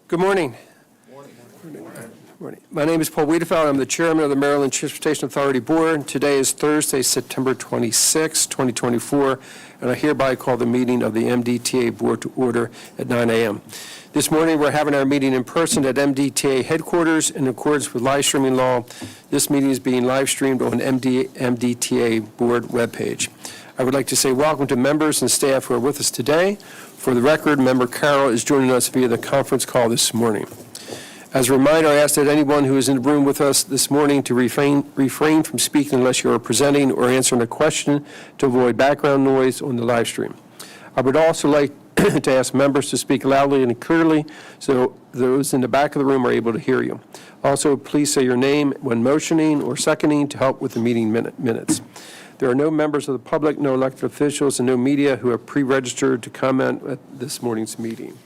Good morning. Morning. My name is Paul Wiedefeld. I'm the chairman of the Maryland Transportation Authority Board. Today is Thursday, September 26, 2024, and I hereby call the meeting of the MDTA Board to order at 9 a.m. This morning, we're having our meeting in person at MDTA headquarters in accordance with live streaming law. This meeting is being live streamed on MDTA Board webpage. I would like to say welcome to members and staff who are with us today. For the record, Member Carroll is joining us via the conference call this morning. As a reminder, I ask that anyone who is in the room with us this morning to refrain from speaking unless you are presenting or answering a question to avoid background noise on the live stream. I would also like to ask members to speak loudly and clearly so those in the back of the room are able to hear you. Also, please say your name when motioning or seconding to help with the meeting minutes. There are no members of the public, no elected officials, and no media who have pre-registered to comment at this morning's meeting.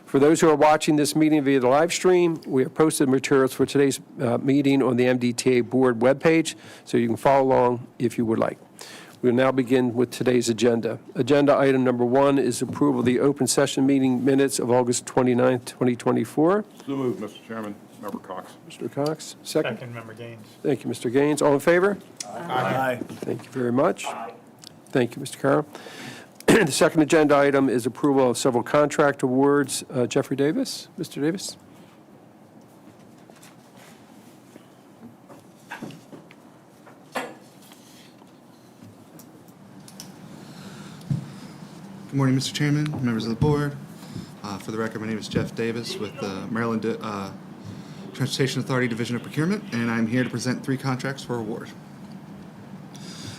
For those who are watching this meeting via the live stream, we have posted materials for today's meeting on the MDTA Board webpage, so you can follow along if you would like. We will now begin with today's agenda. Agenda item number 1 is approval of the open session meeting minutes of August 29, 2024. So moved, Mr. Chairman. Member Cox. Mr. Cox, second. Second, Member Gaines. Thank you, Mr. Gaines. All in favor? Aye. Thank you very much. Thank you, Mr. Carroll. The second agenda item is approval of several contract awards. Jeffrey Davis. Mr. Davis. Good morning, Mr. Chairman, members of the board. For the record, my name is Jeff Davis with the Maryland Transportation Authority Division of Procurement, and I'm here to present 3 contracts for award.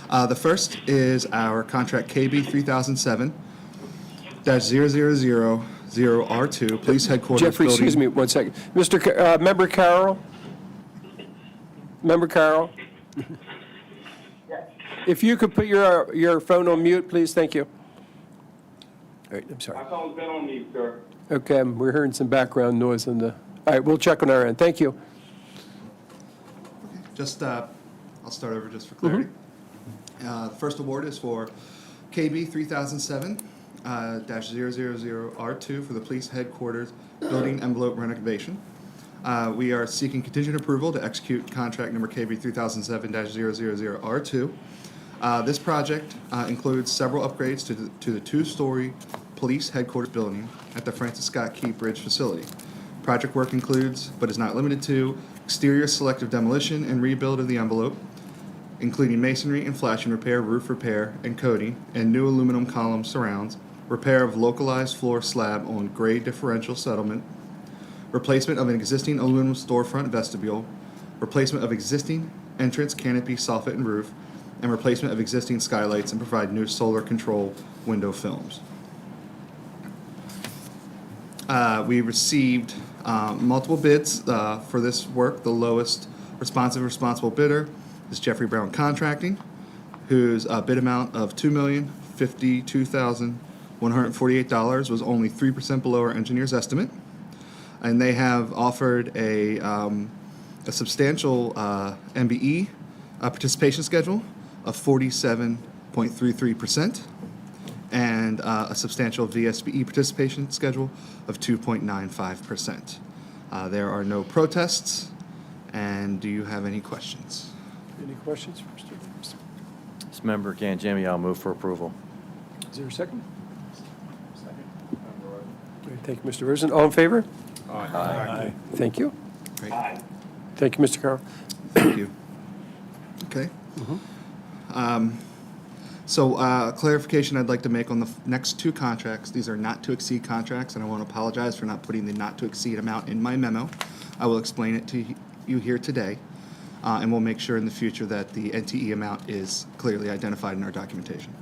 The first is our contract KB 3007-0000R2, Police Headquarters Jeffrey, Building. excuse me one second. Member Carroll? Member Carroll? If you could put your phone on mute, please, thank you. All right, I'm sorry. My phone's been on mute, sir. Okay, we're hearing some background noise on the, all right, we'll check on our end. Thank you. Just, I'll start over just for clarity. The first award is for KB 3007-0000R2 for the Police Headquarters Building Envelope Renovation. We are seeking contingent approval to execute contract number KB 3007-0000R2. This project includes several upgrades to the 2-story police headquarters building at the Francis Scott Key Bridge facility. Project work includes, but is not limited to, exterior selective demolition and rebuild of the envelope, including masonry and flashing repair, roof repair and coating, and new aluminum column surrounds, repair of localized floor slab on grade differential settlement, replacement of an existing aluminum storefront vestibule, replacement of existing entrance canopy soffit and roof, and replacement of existing skylights, and provide new solar control window films. We received multiple bids for this work. The lowest responsible bidder is Jeffrey Brown Contracting, whose bid amount of $2,052,148 was only 3% below our engineer's estimate. And they have offered a substantial MBE participation schedule of 47.33% and a substantial VSBE participation schedule of 2.95%. There are no protests, and do you have any questions? Any questions for Mr. Davis? This member Ganjami, I'll move for approval. Is there a second? Second. Thank you, Mr. Rosen. All in favor? Aye. Thank you. Great. Thank you, Mr. Carroll. Thank you. Okay. So clarification I'd like to make on the next 2 contracts. These are not to exceed contracts, and I want to apologize for not putting the not to exceed amount in my memo. I will explain it to you here today, and we'll make sure in the future that the NTE amount is clearly identified in our documentation.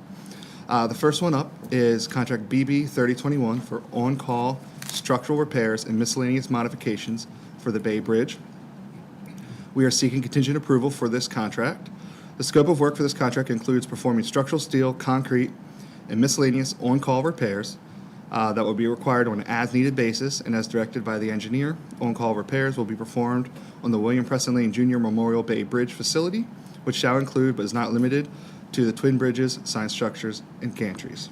The first one up is contract BB 3021 for on-call structural repairs and miscellaneous modifications for the Bay Bridge. We are seeking contingent approval for this contract. The scope of work for this contract includes performing structural steel, concrete, and miscellaneous on-call repairs that will be required on an as-needed basis and as directed by the engineer. On-call repairs will be performed on the William Preston Lane Jr. Memorial Bay Bridge facility, which shall include but is not limited to the twin bridges, sign structures, and gantries.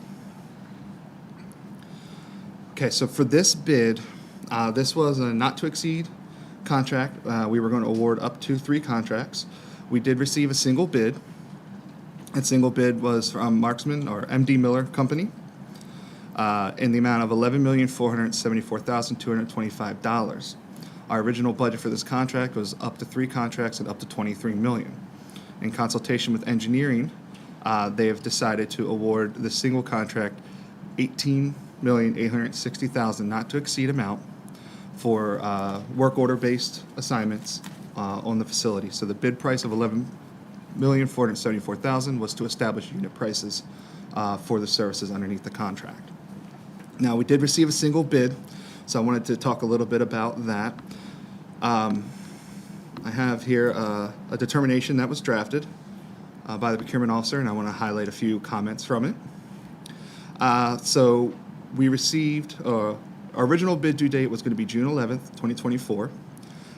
Okay, so for this bid, This was a not-to-exceed contract. We were going to award up to 3 contracts. We did receive a single bid. That single bid was from Marksman, or MD Miller Company, in the amount of $11,474,225. Our original budget for this contract was up to 3 contracts and up to $23 million. In consultation with engineering, they have decided to award the single contract $18,860,000 not to exceed amount for work order-based assignments on the facility. So the bid price of $11,474,000 was to establish unit prices for the services underneath the contract. Now, we did receive a single bid, so I wanted to talk a little bit about that. I have here a determination that was drafted by the procurement officer, and I want to highlight a few comments from it. So we received, our original bid due date was going to be June 11th, 2024,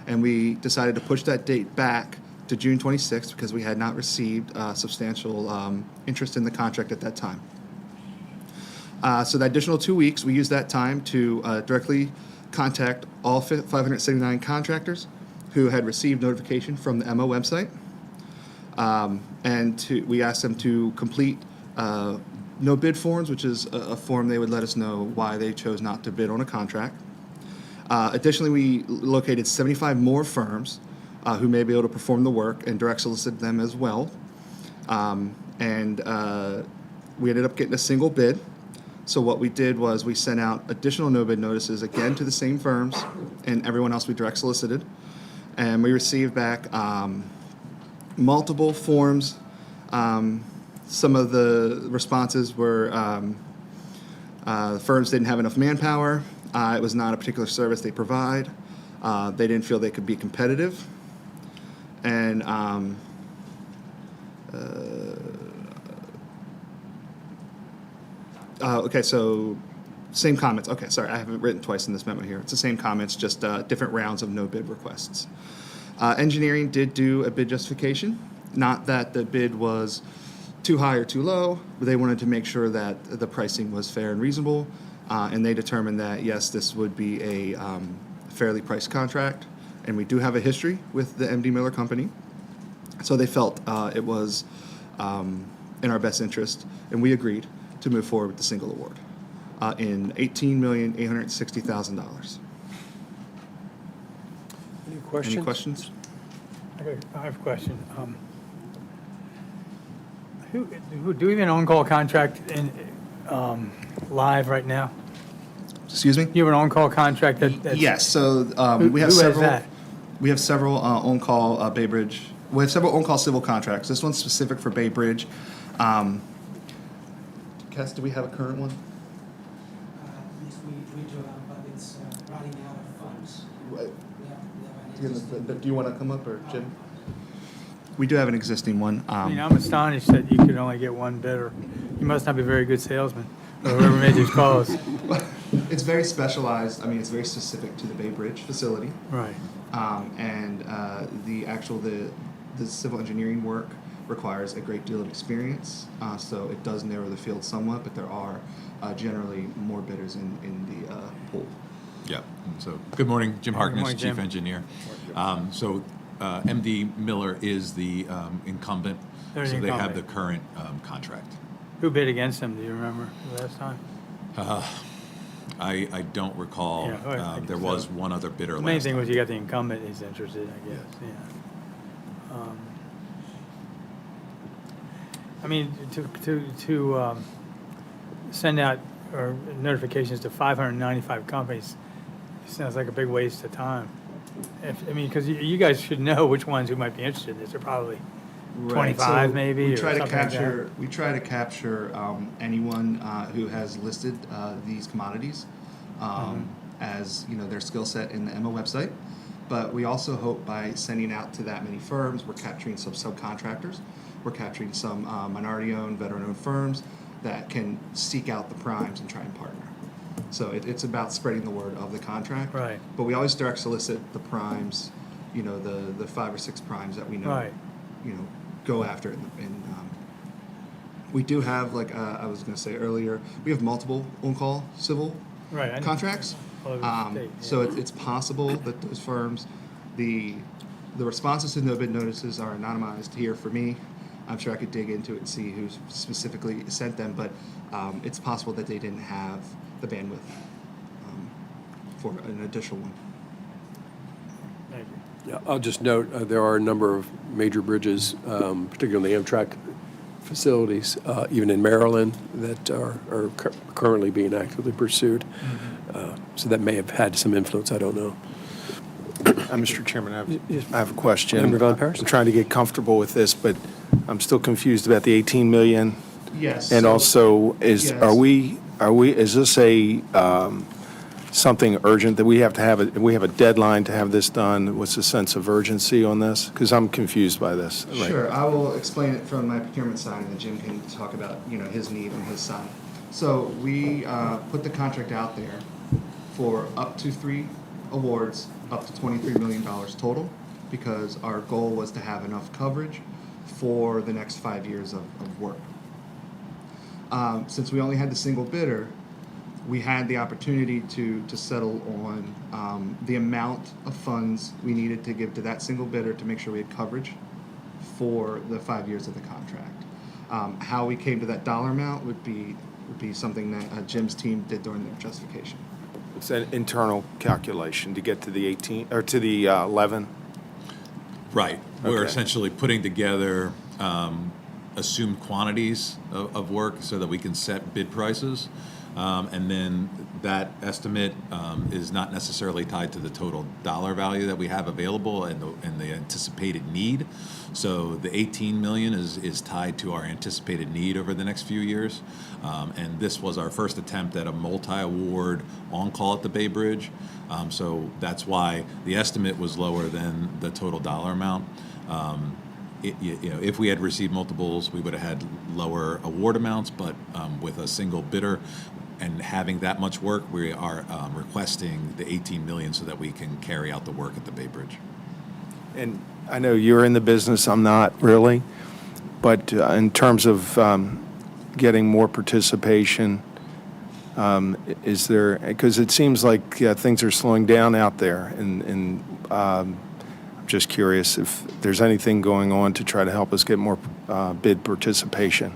and we decided to push that date back to June 26th because we had not received substantial interest in the contract at that time. So the additional 2 weeks, we used that time to directly contact all 579 contractors who had received notification from the MO website, and we asked them to complete no bid forms, which is a form they would let us know why they chose not to bid on a contract. Additionally, we located 75 more firms who may be able to perform the work and direct solicited them as well. And we ended up getting a single bid. So what we did was we sent out additional no bid notices again to the same firms and everyone else we direct solicited. And we received back multiple forms. Some of the responses were the firms didn't have enough manpower. It was not a particular service they provide. They didn't feel they could be competitive. And okay, so same comments. Okay, sorry, I haven't written twice in this memo here. It's the same comments, just different rounds of no bid requests. Engineering did do a bid justification. Not that the bid was too high or too low, but they wanted to make sure that the pricing was fair and reasonable, and they determined that, yes, this would be a fairly priced contract, and we do have a history with the MD Miller Company, so they felt it was in our best interest, and we agreed to move forward with the single award in $18,860,000. Any questions? Any questions? I have a question. Do we have an on-call contract in, live right now? Excuse me? You have an on-call contract that's... Yes, so we have who has several. that? We have several on-call Bay Bridge. We have several on-call civil contracts. This one's specific for Bay Bridge. Cass, do we have a current one? Yes, we do, but it's running out of funds. Right. We have an Do you want to come up, or Jim? We do have an existing one. I mean, I'm astonished that you could only get one bidder. You must not be a very good salesman, or whoever made these calls. It's very specialized. I mean, it's very specific to the Bay Bridge facility. Right. And the civil engineering work requires a great deal of experience, so it does narrow the field somewhat, but there are generally more bidders in the pool. Yeah, so, good morning, Jim Harkness, morning, Jim. Chief Engineer. MD Miller is the incumbent, They're the so they have incumbent. the current contract. Who bid against them, do you remember, the last time? I don't recall. Yeah, all right. There was one other bidder The last main thing time. was you got the incumbent is interested, I guess, yeah. I mean, to send out or notifications to 595 companies sounds like a big waste of time. Because you guys should know which ones who might be interested in this. They're probably 25 maybe, We or try to something like that. capture. We try to capture anyone who has listed these commodities as their skill set in the EMA website. But we also hope by sending out to that many firms, we're capturing some subcontractors. We're capturing some minority-owned, veteran-owned firms that can seek out the primes and try and partner. So it's about spreading the word of the contract. Right. But we always direct solicit the primes, the 5 or 6 primes that we know, Right. Go after it. And we do have, like I was going to say earlier, we have multiple on-call civil Right, I know. contracts. all over the state. So it's possible that those firms, the responses to no bid notices are anonymized here for me. I'm sure I could dig into it and see who specifically sent them, but it's possible that they didn't have the bandwidth for an additional one. Thank you. Yeah, I'll just note, there are a number of major bridges, particularly on the Amtrak facilities, even in Maryland, that are currently being actively pursued. So that may have had some influence, I don't know. Mr. Chairman, I have a question. Member Von Paris? I'm trying to get comfortable with this, but I'm still confused about the 18 million. Yes. And so- also, Yes. is this a, something urgent that we have to have, we have a deadline to have this done? What's the sense of urgency on this? Because I'm confused by this. Sure, I will explain it from my procurement side, and then Jim can talk about, his need on his side. So we put the contract out there for up to 3 awards, up to $23 million total, because our goal was to have enough coverage for the next 5 years of work. Since we only had the single bidder, we had the opportunity to settle on the amount of funds we needed to give to that single bidder to make sure we had coverage for the 5 years of the contract. How we came to that dollar amount would be something that Jim's team did during their justification. It's an internal calculation to get to the 18, or to the 11. Right. We're Okay. essentially putting together assumed quantities of work so that we can set bid prices. And then that estimate is not necessarily tied to the total dollar value that we have available and the anticipated need. So the 18 million is tied to our anticipated need over the next few years. And this was our first attempt at a multi-award on-call at the Bay Bridge. So that's why the estimate was lower than the total dollar amount. If we had received multiples, we would have had lower award amounts, but with a single bidder and having that much work, we are requesting the 18 million so that we can carry out the work at the Bay Bridge. And I know you're in the business, I'm not really, but in terms of getting more participation, is there, because it seems like things are slowing down out there, and I'm just curious if there's anything going on to try to help us get more bid participation.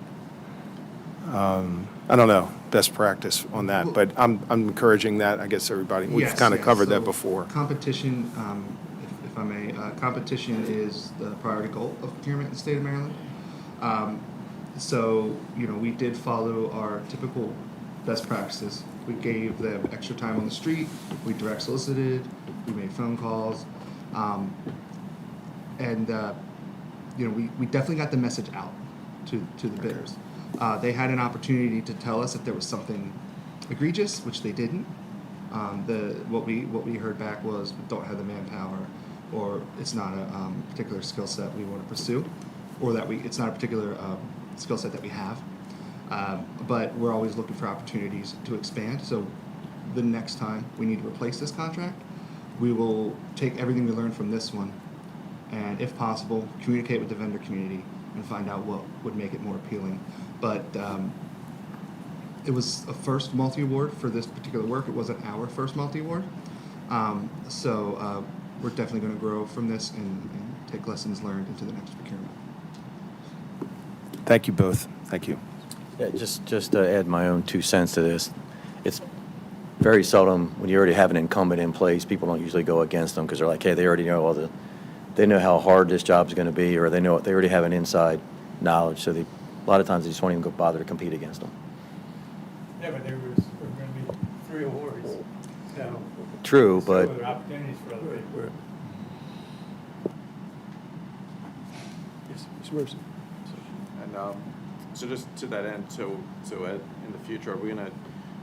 I don't know, best practice on that, but I'm encouraging that. I guess everybody, we've Yes, kind of yes. covered So that before. Competition, if I may, competition is the priority goal of procurement in the state of Maryland. So, we did follow our typical best practices. We gave them extra time on the street, we direct solicited, we made phone calls, and we definitely got the message out to the bidders. They had an opportunity to tell us if there was something egregious, which they didn't. What we heard back was we don't have the manpower, or it's not a particular skill set we want to pursue, or that it's not a particular skill set that we have. But we're always looking for opportunities to expand. So the next time we need to replace this contract, we will take everything we learned from this one, and if possible, communicate with the vendor community and find out what would make it more appealing. But it was a first multi-award for this particular work. It wasn't our first multi-award. So we're definitely going to grow from this and take lessons learned into the next procurement. Thank you both. Thank you. Yeah, just to add my own 2 cents to this, it's very seldom when you already have an incumbent in place, people don't usually go against them because they're like, hey, they already know they know how hard this job is going to be, or they already have an inside knowledge, so a lot of times they just won't even go bother to compete against them. Yeah, but there were going to be 3 awards, so. True, So but there are opportunities for other people. Yes, Mr. Mercer. And so just to that end, so in the future, are we going to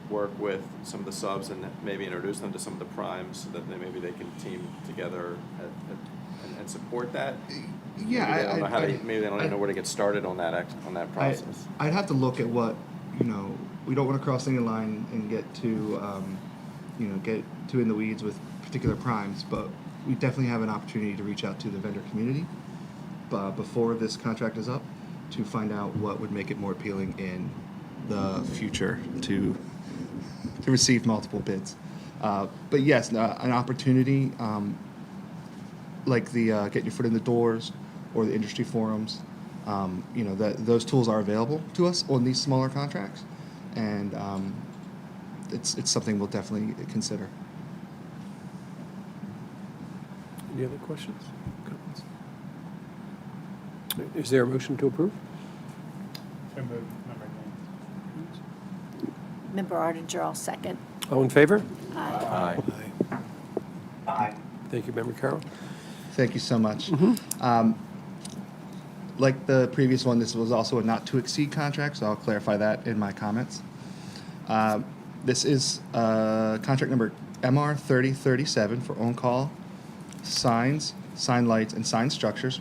work with some of the subs and maybe introduce them to some of the primes so that maybe they can team together and support that? Yeah, maybe they don't know how to, maybe they don't even know where to get started on that process. I'd have to look at what, we don't want to cross any line and get too in the weeds with particular primes, but we definitely have an opportunity to reach out to the vendor community before this contract is up to find out what would make it more appealing in the future to receive multiple bids. But yes, an opportunity like the Get Your Foot in the Doors or the industry forums, those tools are available to us on these smaller contracts, and it's something we'll definitely consider. Any other questions? Comments? Is there a motion to approve? So moved, Member Gaines. Member Artinger, I'll second. All in favor? Aye. Thank you, Member Carroll. Thank you so much. Like the previous one, this was also a not-to-exceed contract, so I'll clarify that in my comments. This is contract number MR 3037 for on-call signs, sign lights, and sign structures.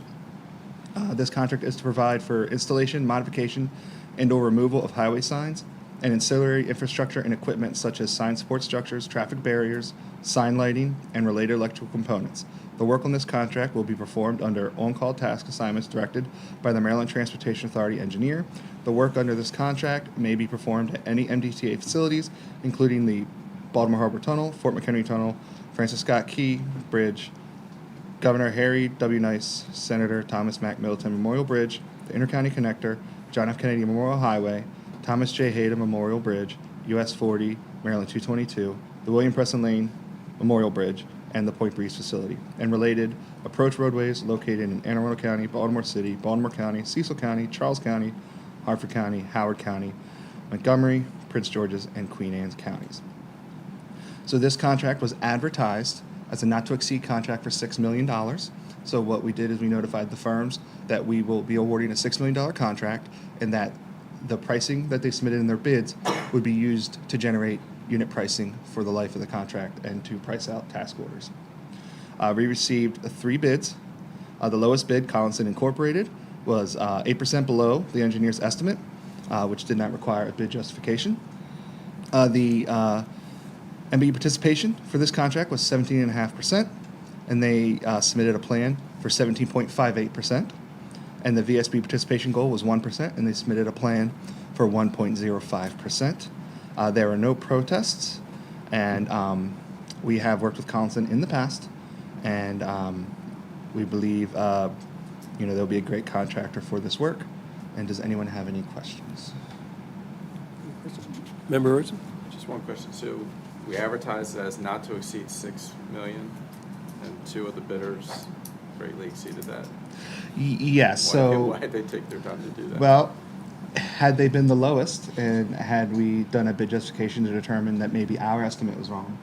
This contract is to provide for installation, modification, and/or removal of highway signs and ancillary infrastructure and equipment such as sign support structures, traffic barriers, sign lighting, and related electrical components. The work on this contract will be performed under on-call task assignments directed by the Maryland Transportation Authority engineer. The work under this contract may be performed at any MDTA facilities, including the Baltimore Harbor Tunnel, Fort McHenry Tunnel, Francis Scott Key Bridge, Governor Harry W. Nice, Senator Thomas Mack Middleton Memorial Bridge, the Intercounty Connector, John F. Kennedy Memorial Highway, Thomas J. Hayden Memorial Bridge, US 40, Maryland 222, the William Preston Lane Memorial Bridge, and the Point Breeze facility, and related approach roadways located in Anne Arundel County, Baltimore City, Baltimore County, Cecil County, Charles County, Hartford County, Howard County, Montgomery, Prince George's, and Queen Anne's counties. So this contract was advertised as a not-to-exceed contract for $6 million. So what we did is we notified the firms that we will be awarding a $6 million contract, and that the pricing that they submitted in their bids would be used to generate unit pricing for the life of the contract and to price out task orders. We received 3 bids. The lowest bid, Collinson Incorporated, was 8% below the engineer's estimate, which did not require a bid justification. The MBE participation for this contract was 17.5%, and they submitted a plan for 17.58%. And the VSB participation goal was 1%, and they submitted a plan for 1.05%. There are no protests, and we have worked with Collinson in the past, and we believe they'll be a great contractor for this work. And does anyone have any questions? Member Rosen? Just one question. So we advertised it as not to exceed 6 million, and 2 of the bidders greatly exceeded that. Yes. So Why did they take their time to do that? well, had they been the lowest, and had we done a bid justification to determine that maybe our estimate was wrong,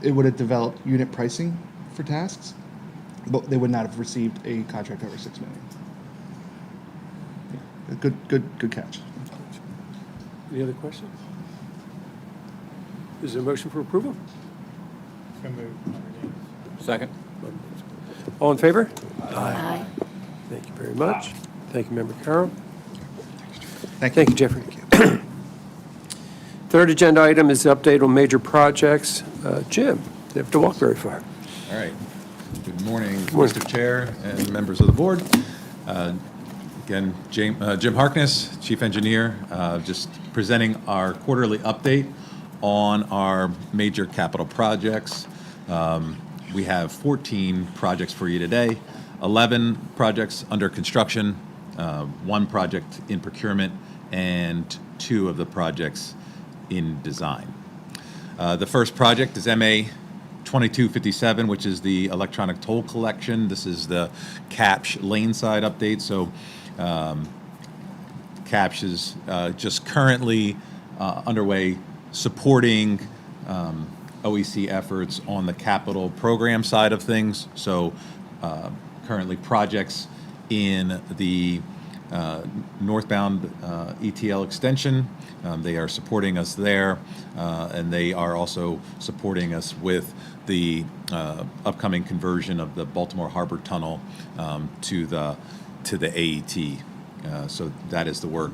it would have developed unit pricing for tasks, but they would not have received a contract over 6 million. Yeah. Good catch. Any other questions? Is there a motion for approval? So moved, Member Gaines. Second. All in favor? Aye. Thank you very much. Thank you, Member Carroll. Thank you. Thank you, Jeffrey. Third agenda item is the update on major projects. Jim, you have to walk very far. All right. Good morning, Morning. Mr. Chair and members of the board. Again, Jim Harkness, Chief Engineer, just presenting our quarterly update on our major capital projects. We have 14 projects for you today, 11 projects under construction, 1 project in procurement, and 2 of the projects in design. The first project is MA 2257, which is the electronic toll collection. This is the CAPSH lane side update. So CAPSH is just currently underway supporting OEC efforts on the capital program side of things. So currently projects in the northbound ETL extension. They are supporting us there, and they are also supporting us with the upcoming conversion of the Baltimore Harbor Tunnel to the AET. So that is the work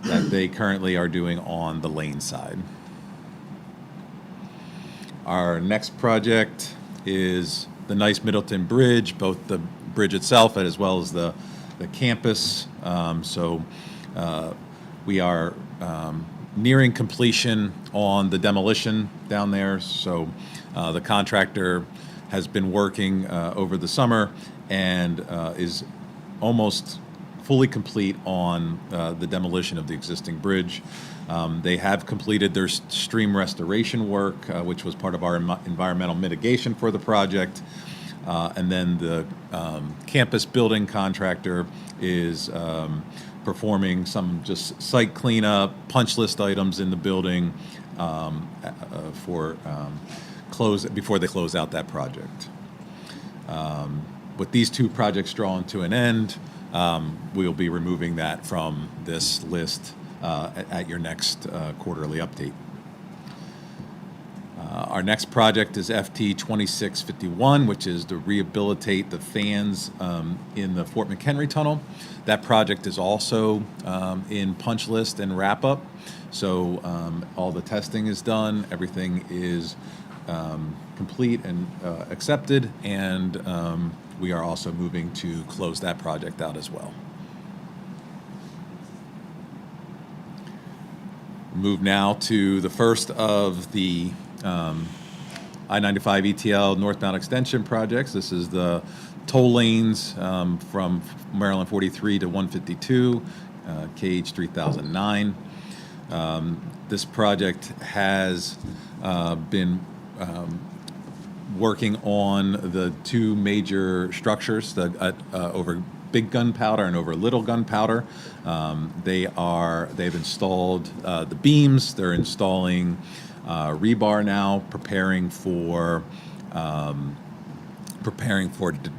that they currently are doing on the lane side. Our next project is the nice Middleton Bridge, both the bridge itself as well as the campus. We are nearing completion on the demolition down there. So the contractor has been working over the summer and is almost fully complete on the demolition of the existing bridge. They have completed their stream restoration work, which was part of our environmental mitigation for the project. And then the campus building contractor is performing some just site cleanup, punch list items in the building before they close out that project. With these two projects drawn to an end, we'll be removing that from this list at your next quarterly update. Our next project is FT 2651, which is to rehabilitate the fans in the Fort McHenry Tunnel. That project is also in punch list and wrap up. So all the testing is done, everything is complete and accepted, and we are also moving to close that project out as well. Move now to the first of the I-95 ETL Northbound Extension projects. This is the toll lanes from Maryland 43 to 152, KH 3009. This project has been working on the two major structures over big gunpowder and over little gunpowder. They've installed the beams. They're installing rebar now, preparing for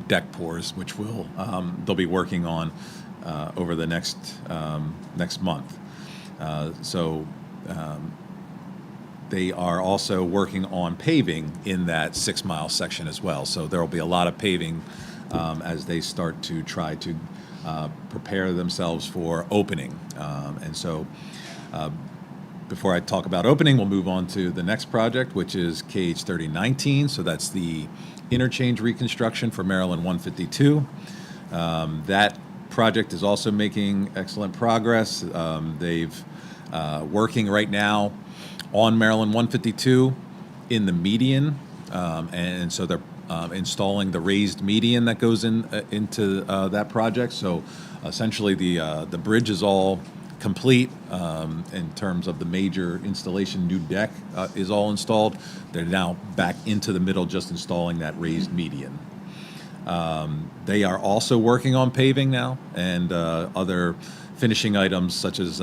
deck pours, which they'll be working on over the next month. They are also working on paving in that 6-mile section as well. So there will be a lot of paving as they start to try to prepare themselves for opening. Before I talk about opening, we'll move on to the next project, which is KH 3019. So that's the interchange reconstruction for Maryland 152. That project is also making excellent progress. They've working right now on Maryland 152 in the median, and so they're installing the raised median that goes into that project. So essentially the bridge is all complete in terms of the major installation. New deck is all installed. They're now back into the middle, just installing that raised median. They are also working on paving now and other finishing items such as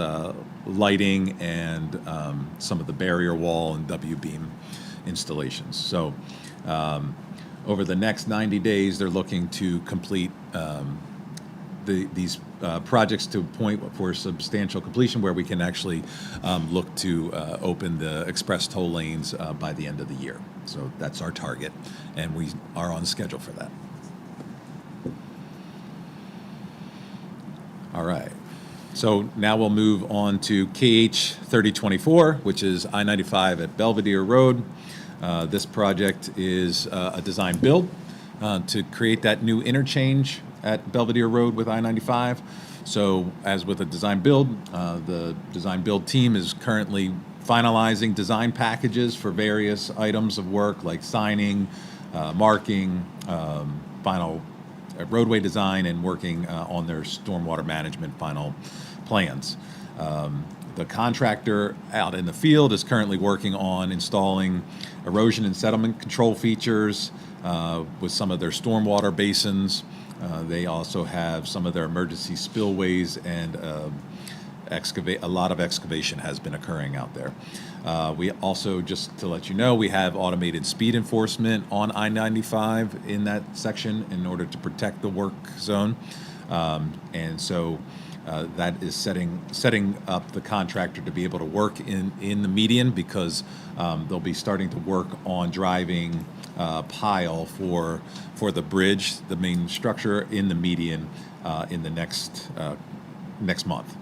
lighting and some of the barrier wall and W-beam installations. So over the next 90 days, they're looking to complete these projects to a point for substantial completion where we can actually look to open the express toll lanes by the end of the year. So that's our target, and we are on schedule for that. All right. So now we'll move on to KH 3024, which is I-95 at Belvedere Road. This project is a design build to create that new interchange at Belvedere Road with I-95. So as with a design build, the design build team is currently finalizing design packages for various items of work like signing, marking, final roadway design, and working on their stormwater management final plans. The contractor out in the field is currently working on installing erosion and settlement control features with some of their stormwater basins. They also have some of their emergency spillways, and a lot of excavation has been occurring out there. We also, just to let you know, we have automated speed enforcement on I-95 in that section in order to protect the work zone. And so that is setting up the contractor to be able to work in the median, because they'll be starting to work on driving pile for the bridge, the main structure, in the median in the next month.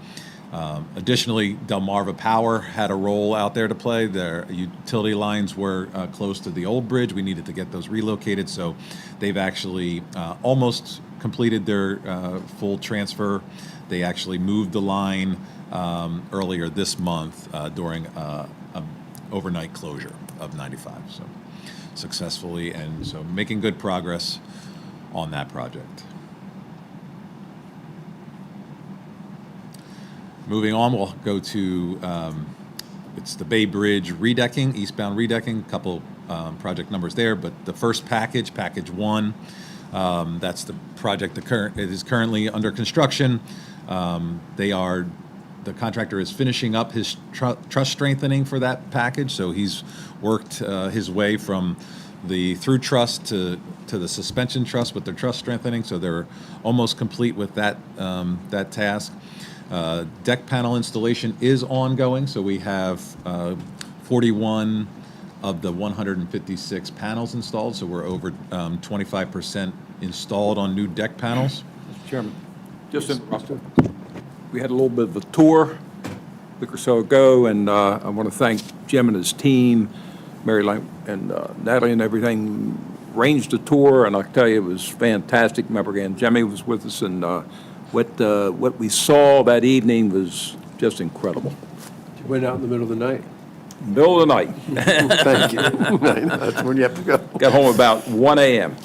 Additionally, Delmarva Power had a role out there to play. Their utility lines were close to the old bridge. We needed to get those relocated, so they've actually almost completed their full transfer. They actually moved the line earlier this month during an overnight closure of 95. So successfully, and so making good progress on that project. Moving on, we'll go to it's the Bay Bridge redecking, eastbound redecking. A couple project numbers there, but the first package, package 1, that's the project. It is currently under construction. The contractor is finishing up his truss strengthening for that package, so he's worked his way from the through truss to the suspension truss with their truss strengthening, so they're almost complete with that task. Deck panel installation is ongoing, so we have 41 of the 156 panels installed, so we're over 25% installed on new deck panels. Mr. Chairman, we had a little bit of a tour a week or so ago, and I want to thank Jim and his team, Mary and Natalie and everything, arranged the tour, and I can tell you it was fantastic. Remember, again, Jimmy was with us, and what we saw that evening was just incredible. You went out in the middle of the night. Middle of the night. Thank you. That's when you have to go. Got home about 1 a.m.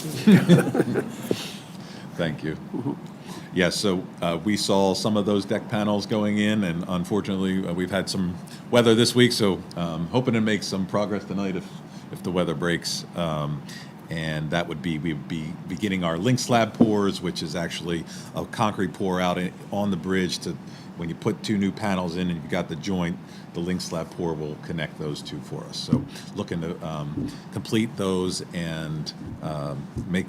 Thank you. Yes, so we saw some of those deck panels going in, and unfortunately, we've had some weather this week, so hoping to make some progress tonight if the weather breaks. And that would be, we would be beginning our link slab pours, which is actually a concrete pour out on the bridge to, when you put 2 new panels in and you've got the joint, the link slab pour will connect those 2 for us. So looking to complete those and make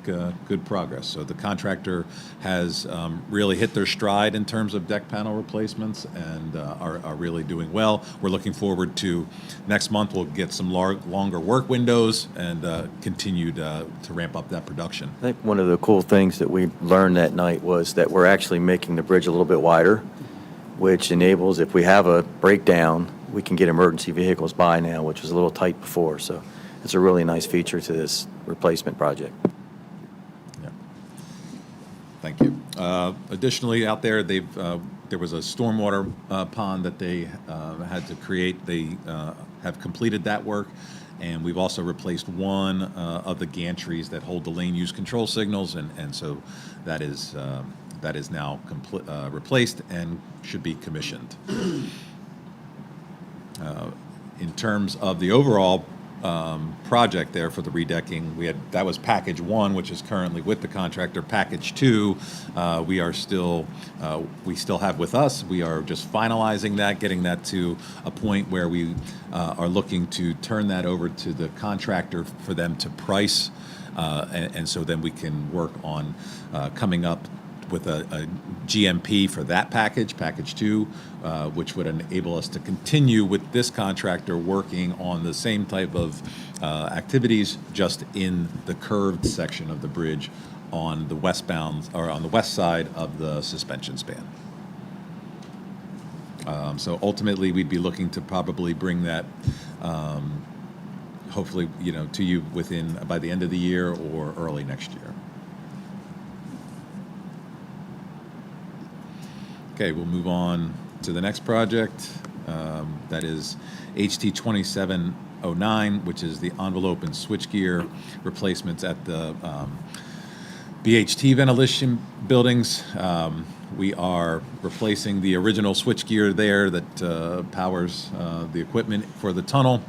good progress. So the contractor has really hit their stride in terms of deck panel replacements and are really doing well. We're looking forward to next month. We'll get some longer work windows and continue to ramp up that production. I think one of the cool things that we learned that night was that we're actually making the bridge a little bit wider, which enables, if we have a breakdown, we can get emergency vehicles by now, which was a little tight before. So it's a really nice feature to this replacement project. Yeah. Thank you. Additionally, out there, there was a stormwater pond that they had to create. They have completed that work, and we've also replaced one of the gantries that hold the lane use control signals, and so that is now replaced and should be commissioned. In terms of the overall project there for the redecking, that was package 1, which is currently with the contractor. Package 2, we still have with us. We are just finalizing that, getting that to a point where we are looking to turn that over to the contractor for them to price, and so then we can work on coming up with a GMP for that package 2, which would enable us to continue with this contractor working on the same type of activities, just in the curved section of the bridge on the westbound, or on the west side of the suspension span. So ultimately, we'd be looking to probably bring that, hopefully, to you by the end of the year or early next year. Okay, we'll move on to the next project. That is HT 2709, which is the envelope and switchgear replacements at the BHT ventilation buildings. We are replacing the original switchgear there that powers the equipment for the tunnel.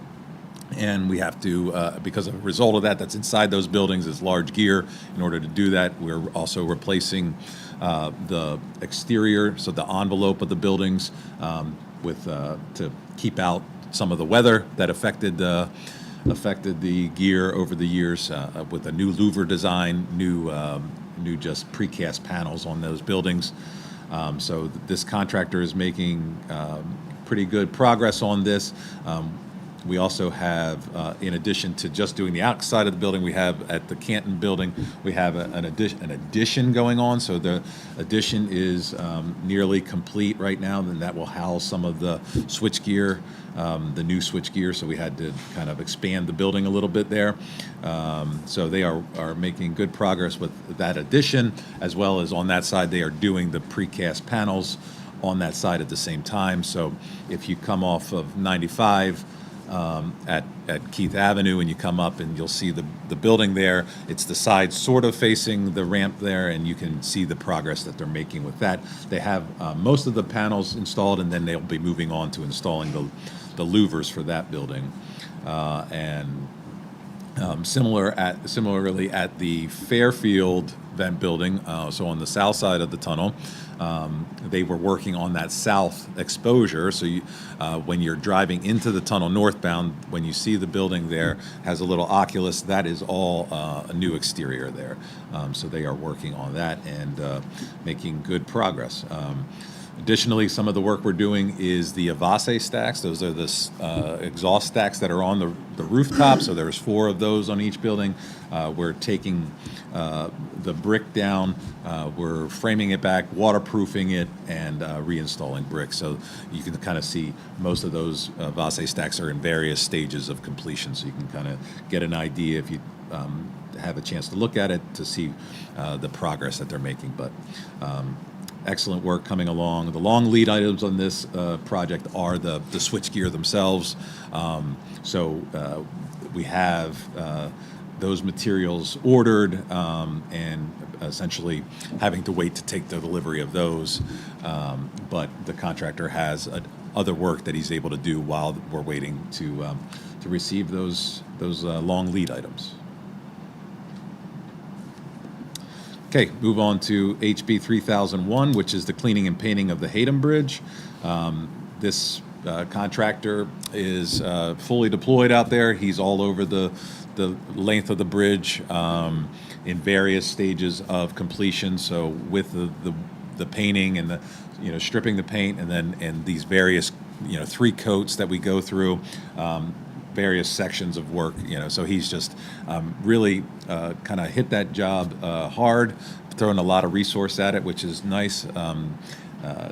And we have to, because of a result of that, that's inside those buildings is large gear. In order to do that, we're also replacing the exterior, so the envelope of the buildings, to keep out some of the weather that affected the gear over the years, with a new louver design, new just precast panels on those buildings. So this contractor is making pretty good progress on this. We also have, in addition to just doing the outside of the building, we have at the Canton building, we have an addition going on. So the addition is nearly complete right now, and that will house some of the switchgear, the new switchgear. So we had to kind of expand the building a little bit there. So they are making good progress with that addition, as well as on that side, they are doing the precast panels on that side at the same time. So if you come off of 95 at Keith Avenue and you come up and you'll see the building there, it's the side sort of facing the ramp there, and you can see the progress that they're making with that. They have most of the panels installed, and then they'll be moving on to installing the louvers for that building. Similarly at the Fairfield vent building, so on the south side of the tunnel, they were working on that south exposure. So when you're driving into the tunnel northbound, when you see the building there has a little oculus, that is all a new exterior there. So they are working on that and making good progress. Additionally, some of the work we're doing is the Avase stacks. Those are the exhaust stacks that are on the rooftop. So there's 4 of those on each building. We're taking the brick down, we're framing it back, waterproofing it, and reinstalling brick. So you can kind of see most of those Avase stacks are in various stages of completion. So you can kind of get an idea if you have a chance to look at it to see the progress that they're making. But excellent work coming along. The long lead items on this project are the switchgear themselves. So we have those materials ordered and essentially having to wait to take the delivery of those. But the contractor has other work that he's able to do while we're waiting to receive those long lead items. Okay, move on to HB 3001, which is the cleaning and painting of the Hayden Bridge. This contractor is fully deployed out there. He's all over the length of the bridge in various stages of completion. So with the painting and the stripping the paint, and these various 3 coats that we go through. Various sections of work, so he's just really kind of hit that job hard, throwing a lot of resource at it, which is nice.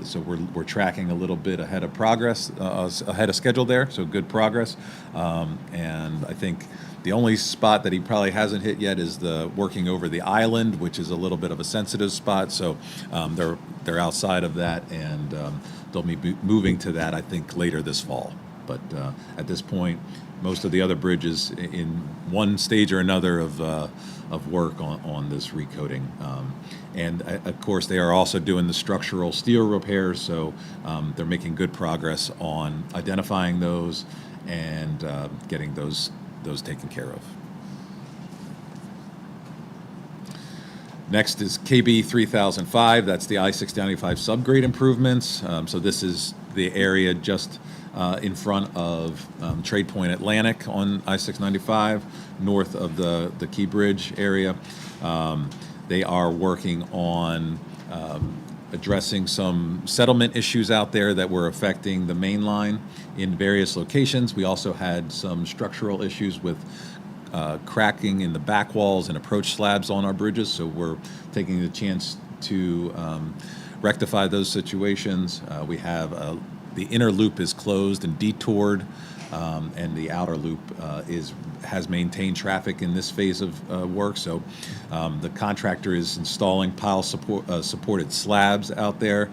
So we're tracking a little bit ahead of schedule there, so good progress. And I think the only spot that he probably hasn't hit yet is the working over the island, which is a little bit of a sensitive spot. So they're outside of that, and they'll be moving to that, I think, later this fall. But at this point, most of the other bridges in one stage or another of work on this recoating. And of course, they are also doing the structural steel repairs, so they're making good progress on identifying those and getting those taken care of. Next is KB 3005. That's the I-695 subgrade improvements. So this is the area just in front of Trade Point Atlantic on I-695, north of the Key Bridge area. They are working on addressing some settlement issues out there that were affecting the main line in various locations. We also had some structural issues with cracking in the back walls and approach slabs on our bridges, so we're taking the chance to rectify those situations. We have the inner loop is closed and detoured, and the outer loop has maintained traffic in this phase of work. So the contractor is installing pile supported slabs out there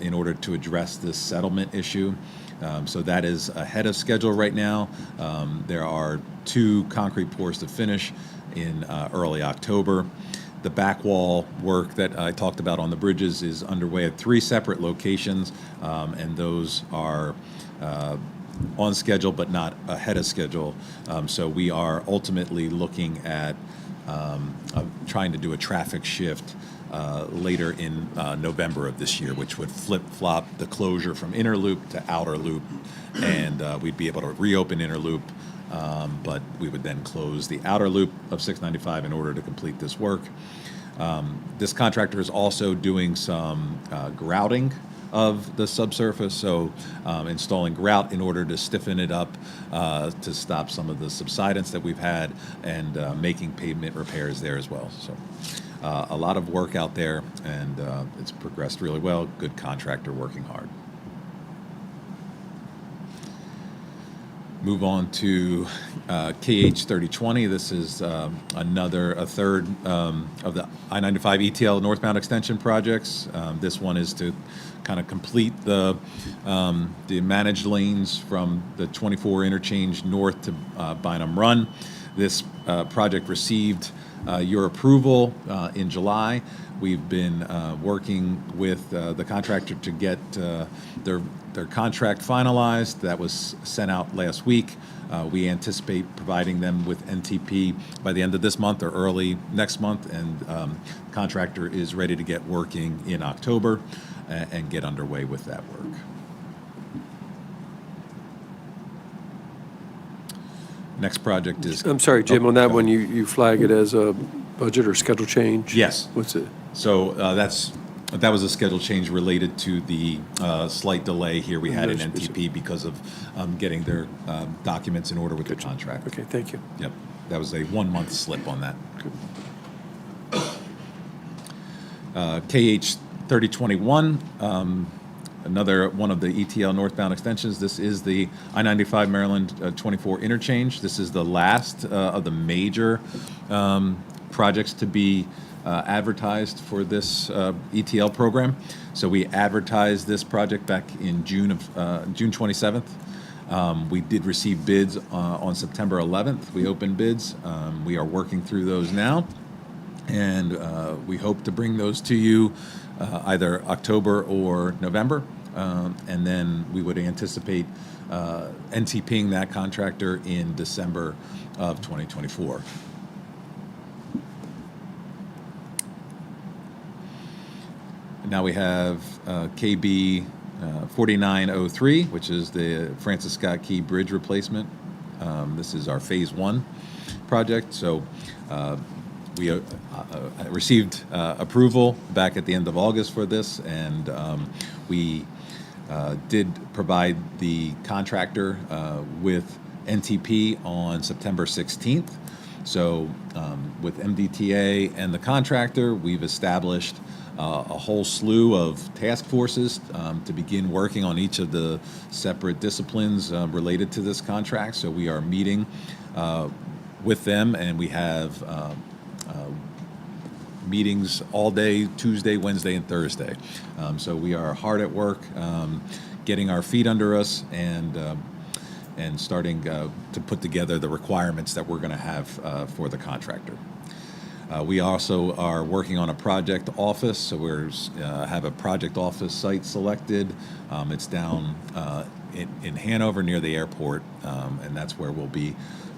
in order to address this settlement issue. So that is ahead of schedule right now. There are 2 concrete pours to finish in early October. The back wall work that I talked about on the bridges is underway at 3 separate locations, and those are on schedule but not ahead of schedule. So we are ultimately looking at trying to do a traffic shift later in November of this year, which would flip-flop the closure from inner loop to outer loop, and we'd be able to reopen inner loop, but we would then close the outer loop of 695 in order to complete this work. This contractor is also doing some grouting of the subsurface, so installing grout in order to stiffen it up to stop some of the subsidence that we've had, and making pavement repairs there as well. So a lot of work out there, and it's progressed really well. Good contractor working hard. Move on to KH 3020. This is a third of the I-95 ETL Northbound Extension projects. This one is to kind of complete the managed lanes from the 24 interchange north to Bynum Run. This project received your approval in July. We've been working with the contractor to get their contract finalized. That was sent out last week. We anticipate providing them with NTP by the end of this month or early next month, and the contractor is ready to get working in October and get underway with that work. Next project is... I'm sorry, Jim, on that one, you flag it as a budget or schedule change? Yes. What's it? So that was a schedule change related to the slight delay here we had in NTP because of getting their documents in order with the contract. Okay, thank you. Yep, that was a 1-month slip on that. KH 3021, another one of the ETL northbound extensions. This is the I-95 Maryland 24 interchange. This is the last of the major projects to be advertised for this ETL program. So we advertised this project back in June 27th. We did receive bids on September 11th. We opened bids. We are working through those now, and we hope to bring those to you either October or November, and then we would anticipate NTPing that contractor in December of 2024. Now we have KB 4903, which is the Francis Scott Key Bridge replacement. This is our Phase 1 project. So we received approval back at the end of August for this, and we did provide the contractor with NTP on September 16th. So with MDTA and the contractor, we've established a whole slew of task forces to begin working on each of the separate disciplines related to this contract. So we are meeting with them, and we have meetings all day, Tuesday, Wednesday, and Thursday. So we are hard at work getting our feet under us and starting to put together the requirements that we're going to have for the contractor. We also are working on a project office, so we have a project office site selected. It's down in Hanover near the airport, and that's where we'll be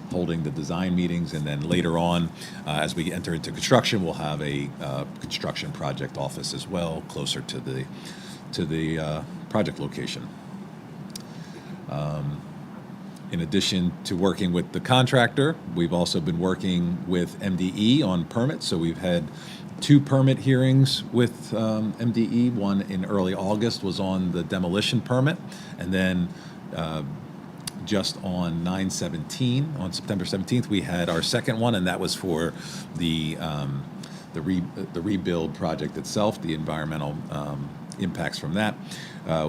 holding the design meetings. And then later on, as we enter into construction, we'll have a construction project office as well, closer to the project location. In addition to working with the contractor, we've also been working with MDE on permits. So we've had 2 permit hearings with MDE. One in early August was on the demolition permit, and then just on 9/17, on September 17th, we had our second one, and that was for the rebuild project itself, the environmental impacts from that.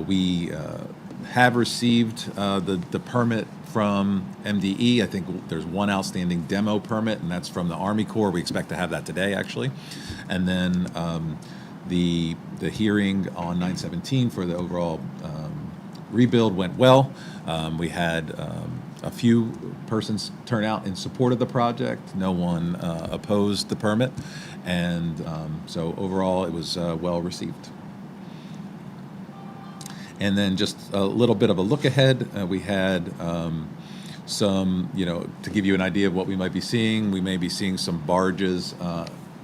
We have received the permit from MDE. I think there's one outstanding demo permit, and that's from the Army Corps. We expect to have that today, actually. And then the hearing on 9/17 for the overall rebuild went well. We had a few persons turn out in support of the project. No one opposed the permit, and so overall it was well received. And then just a little bit of a look ahead. We had some, to give you an idea of what we might be seeing, we may be seeing some barges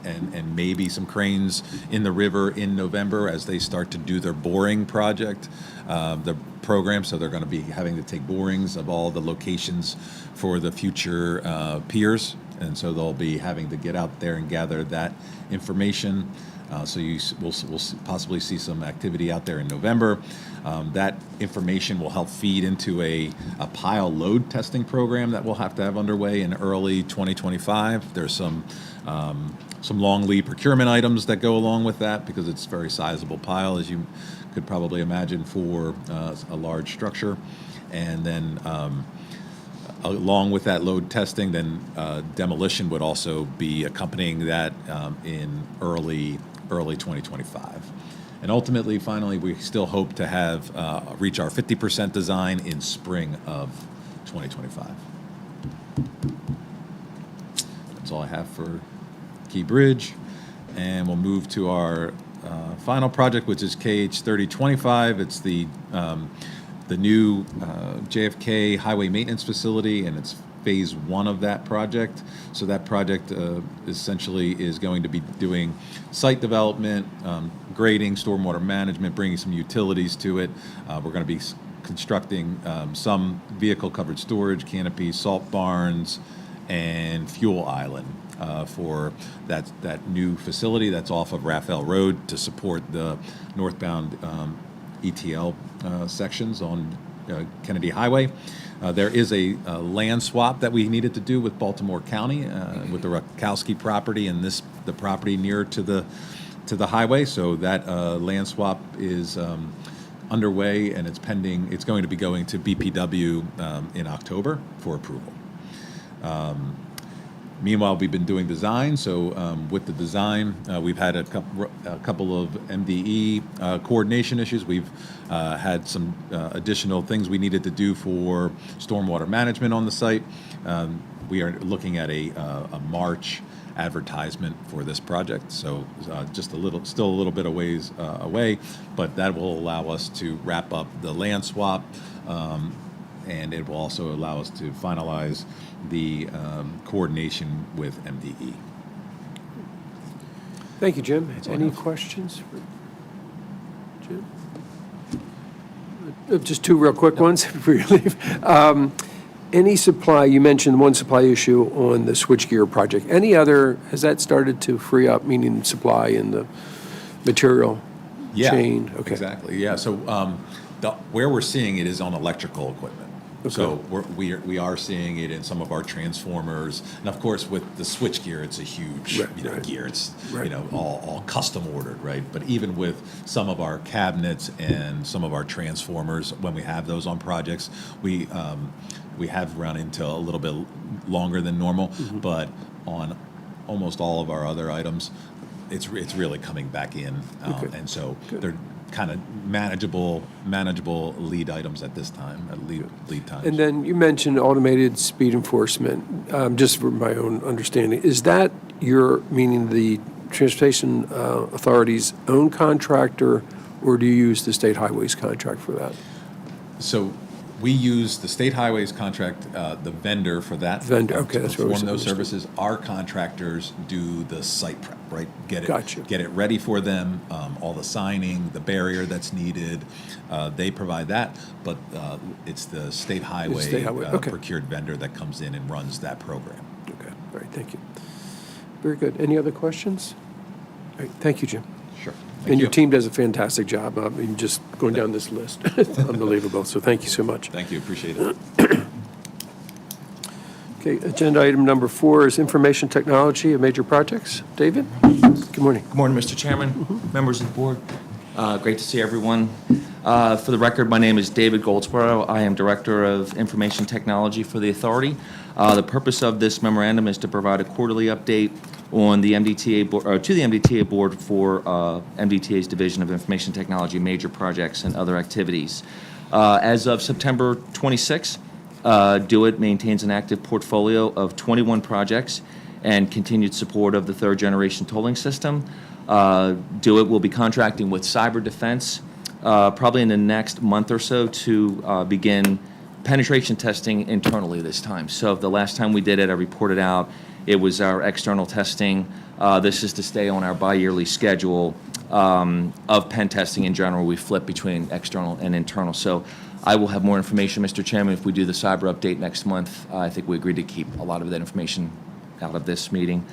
and maybe some cranes in the river in November as they start to do their boring project, the program. So they're going to be having to take borings of all the locations for the future piers. And so they'll be having to get out there and gather that information. So we'll possibly see some activity out there in November. That information will help feed into a pile load testing program that we'll have to have underway in early 2025. There's some long lead procurement items that go along with that because it's a very sizable pile, as you could probably imagine, for a large structure. And then along with that load testing, then demolition would also be accompanying that in early 2025. And ultimately, finally, we still hope to have reach our 50% design in spring of 2025. That's all I have for Key Bridge. And we'll move to our final project, which is KH 3025. It's the new JFK Highway Maintenance Facility, and it's phase one of that project. So that project essentially is going to be doing site development, grading, stormwater management, bringing some utilities to it. We're going to be constructing some vehicle-covered storage, canopies, salt barns, and fuel island for that new facility that's off of Raphael Road to support the northbound ETL sections on Kennedy Highway. There is a land swap that we needed to do with Baltimore County with the Rakowski property and the property near to the highway. So that land swap is underway, and it's pending. It's going to be going to BPW in October for approval. Meanwhile, we've been doing design. So with the design, we've had a couple of MDE coordination issues. We've had some additional things we needed to do for stormwater management on the site. We are looking at a March advertisement for this project. So still a little bit of ways away, but that will allow us to wrap up the land swap, and it will also allow us to finalize the coordination with MDE. Thank you, Jim. all I Any have. questions for Jim? Just two real quick ones before you leave. Any supply, you mentioned one supply issue on the switchgear project. Any other, has that started to free up, meaning supply in the material chain? Okay. Exactly. Yeah. So where we're seeing it is on electrical equipment. Okay. So we are seeing it in some of our transformers, and of course with the switchgear, it's a huge gear. It's all custom ordered, right? But even with some of our cabinets and some of our transformers, when we have those on projects, we have run into a little bit longer than normal. Mm-hmm. But on almost all of our other items, it's really coming back in, and so they're kind of manageable lead items at this time, lead times. And then you mentioned automated speed enforcement, just for my own understanding. Is that meaning the Transportation Authority's own contractor, or do you use the State Highways contract for that? So we use the State Highways contract, the vendor for that. Vendor, okay, to that's what I was perform those understood. services. Our contractors do the site prep, right? Gotcha. Get it ready for them, all the signing, the barrier that's needed. They provide that, but it's the State Highway, okay. procured vendor that comes in and runs that program. Okay, all right, thank you. Very good. Any other questions? All right, thank you, Jim. Sure. And your team does a fantastic job. I mean, just going down this list, it's unbelievable. So thank you so much. Thank you, appreciate it. Okay, agenda item number 4 is information technology of major projects. David? Good morning. Good morning, Mr. Chairman, members of the board. Great to see everyone. For the record, my name is David Goldsboro. I am Director of Information Technology for the Authority. The purpose of this memorandum is to provide a quarterly update on the MDTA board, or to the MDTA board for MDTA's Division of Information Technology major projects and other activities. As of September 26, DoIT maintains an active portfolio of 21 projects and continued support of the third generation tolling system. DoIT will be contracting with Cyber Defense probably in the next month or so to begin penetration testing internally this time. So the last time we did it, I reported out, it was our external testing. This is to stay on our bi-yearly schedule of pen testing in general. We flip between external and internal. So I will have more information, Mr. Chairman, if we do the cyber update next month. I think we agreed to keep a lot of that information out of this meeting.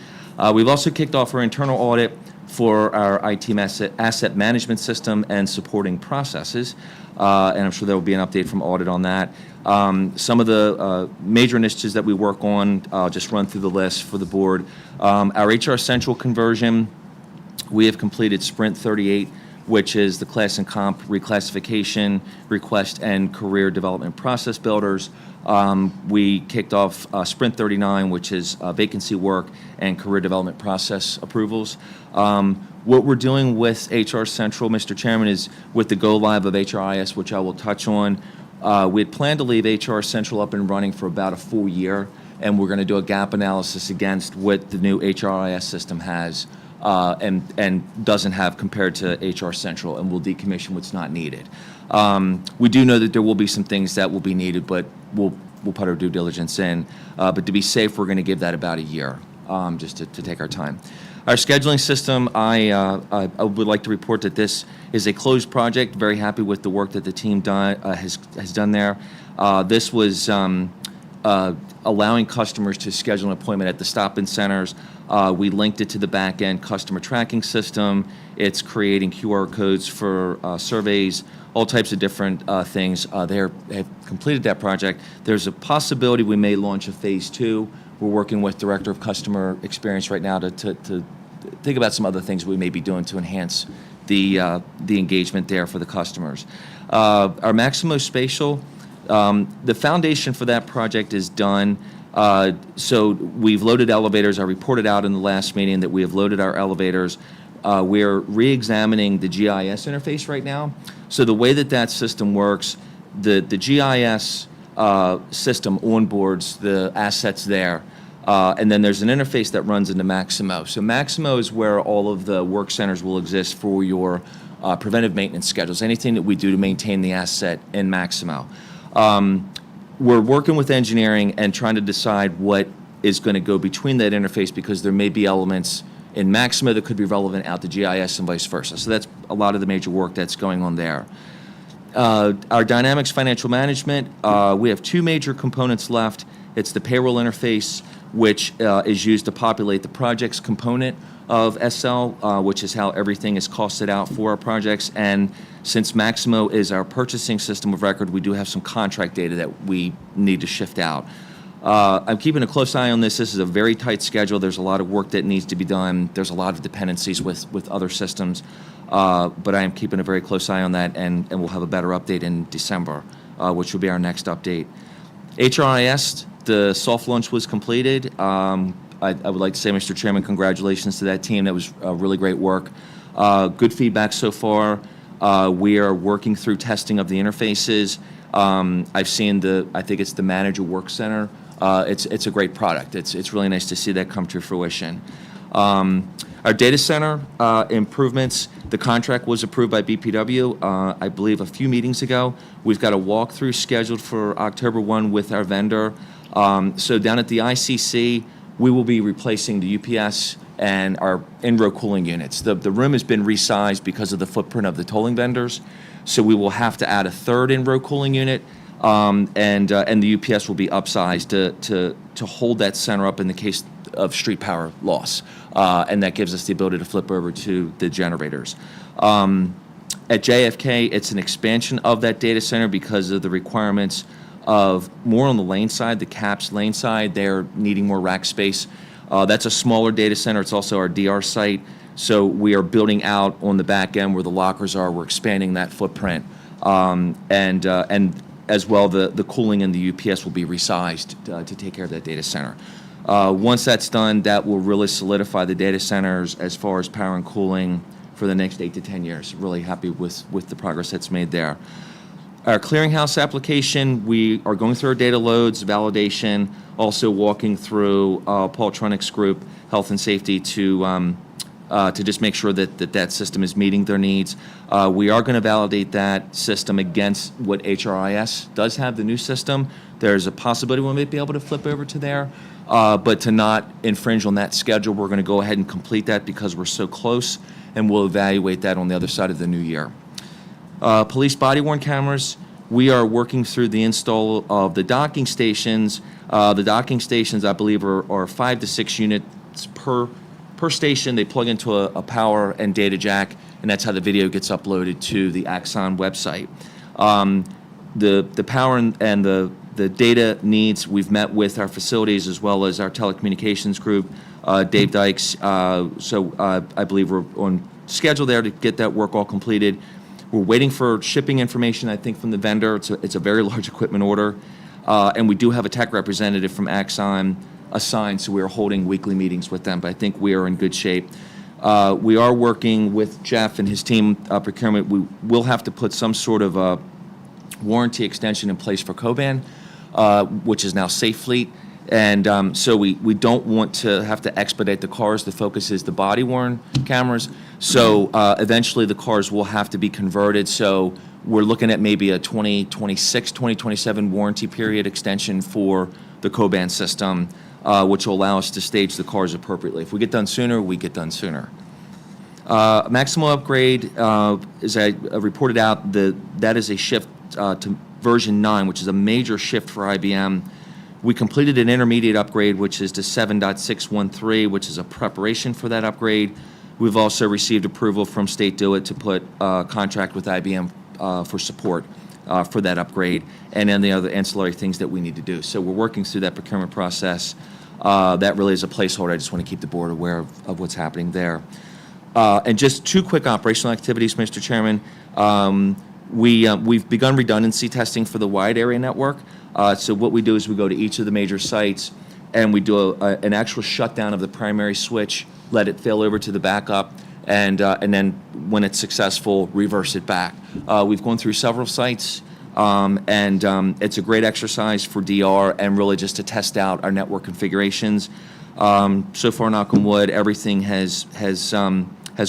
We've also kicked off our internal audit for our IT asset management system and supporting processes. And I'm sure there will be an update from audit on that. Some of the major initiatives that we work on, I'll just run through the list for the board. Our HR Central conversion, we have completed Sprint 38, which is the class and comp reclassification, request, and career development process builders. We kicked off Sprint 39, which is vacancy work and career development process approvals. What we're doing with HR Central, Mr. Chairman, is with the go-live of HRIS, which I will touch on. We had planned to leave HR Central up and running for about a full year, and we're going to do a gap analysis against what the new HRIS system has and doesn't have compared to HR Central, and we'll decommission what's not needed. We do know that there will be some things that will be needed, but we'll put our due diligence in. But to be safe, we're going to give that about a year, just to take our time. Our scheduling system, I would like to report that this is a closed project. Very happy with the work that the team has done there. This was allowing customers to schedule an appointment at the stop-in centers. We linked it to the back-end customer tracking system. It's creating QR codes for surveys, all types of different things. They have completed that project. There's a possibility we may launch a phase 2. We're working with Director of Customer Experience right now to think about some other things we may be doing to enhance the engagement there for the customers. Our Maximo Spatial, the foundation for that project is done. So we've loaded elevators. I reported out in the last meeting that we have loaded our elevators. We're re-examining the GIS interface right now. So the way that system works, the GIS system onboards the assets there. And then there's an interface that runs into Maximo. So Maximo is where all of the work centers will exist for your preventive maintenance schedules, anything that we do to maintain the asset in Maximo. We're working with engineering and trying to decide what is going to go between that interface, because there may be elements in Maximo that could be relevant out to GIS and vice versa. So that's a lot of the major work that's going on there. Our Dynamics Financial Management, we have 2 major components left. It's the payroll interface, which is used to populate the projects component of SL, which is how everything is costed out for our projects. And since Maximo is our purchasing system of record, we do have some contract data that we need to shift out. I'm keeping a close eye on this. This is a very tight schedule. There's a lot of work that needs to be done. There's a lot of dependencies with other systems. But I am keeping a very close eye on that, and we'll have a better update in December, which will be our next update. HRIS, the soft launch was completed. I would like to say, Mr. Chairman, congratulations to that team. That was really great work. Good feedback so far. We are working through testing of the interfaces. I've seen I think it's the Manager Work Center. It's a great product. It's really nice to see that come to fruition. Our data center improvements, the contract was approved by BPW, I believe, a few meetings ago. We've got a walkthrough scheduled for October 1 with our vendor. So down at the ICC, we will be replacing the UPS and our in-row cooling units. The room has been resized because of the footprint of the tolling vendors, so we will have to add a third in-row cooling unit, and the UPS will be upsized to hold that center up in the case of street power loss, and that gives us the ability to flip over to the generators. At JFK, it's an expansion of that data center because of the requirements of more on the lane side, the CAPS lane side. They're needing more rack space. That's a smaller data center. It's also our DR site. So we are building out on the back end where the lockers are. We're expanding that footprint. And as well, the cooling in the UPS will be resized to take care of that data center. Once that's done, that will really solidify the data centers as far as power and cooling for the next 8 to 10 years. Really happy with the progress that's made there. Our clearinghouse application, we are going through our data loads, validation, also walking through Paul Trunick's group, Health and Safety, to just make sure that system is meeting their needs. We are going to validate that system against what HRIS does have, the new system. There's a possibility we may be able to flip over to there, but to not infringe on that schedule, we're going to go ahead and complete that because we're so close, and we'll evaluate that on the other side of the new year. Police body-worn cameras, we are working through the install of the docking stations. The docking stations, I believe, are 5 to 6 units per per station, they plug into a power and data jack, and that's how the video gets uploaded to the Axon website. The power and the data needs, we've met with our facilities as well as our telecommunications group, Dave Dykes. I believe we're on schedule there to get that work all completed. We're waiting for shipping information, I think, from the vendor. It's a very large equipment order. And we do have a tech representative from Axon assigned, so we are holding weekly meetings with them, but I think we are in good shape. We are working with Jeff and his team, procurement. We will have to put some sort of a warranty extension in place for Coban, which is now Safe Fleet. And so we don't want to have to expedite the cars. The focus is the body-worn cameras. So eventually the cars will have to be converted. So we're looking at maybe a 2026, 2027 warranty period extension for the Coban system, which will allow us to stage the cars appropriately. If we get done sooner, we get done sooner. Maximal upgrade, as I reported out, that is a shift to version 9, which is a major shift for IBM. We completed an intermediate upgrade, which is to 7.613, which is a preparation for that upgrade. We've also received approval from State DOIT to put a contract with IBM for support for that upgrade, and then the other ancillary things that we need to do. So we're working through that procurement process. That really is a placeholder. I just want to keep the board aware of what's happening there. And just 2 quick operational activities, Mr. Chairman. We've begun redundancy testing for the wide area network. So what we do is we go to each of the major sites and we do an actual shutdown of the primary switch, let it fail over to the backup, and then when it's successful, reverse it back. We've gone through several sites, and it's a great exercise for DR and really just to test out our network configurations. So far, knock on wood, everything has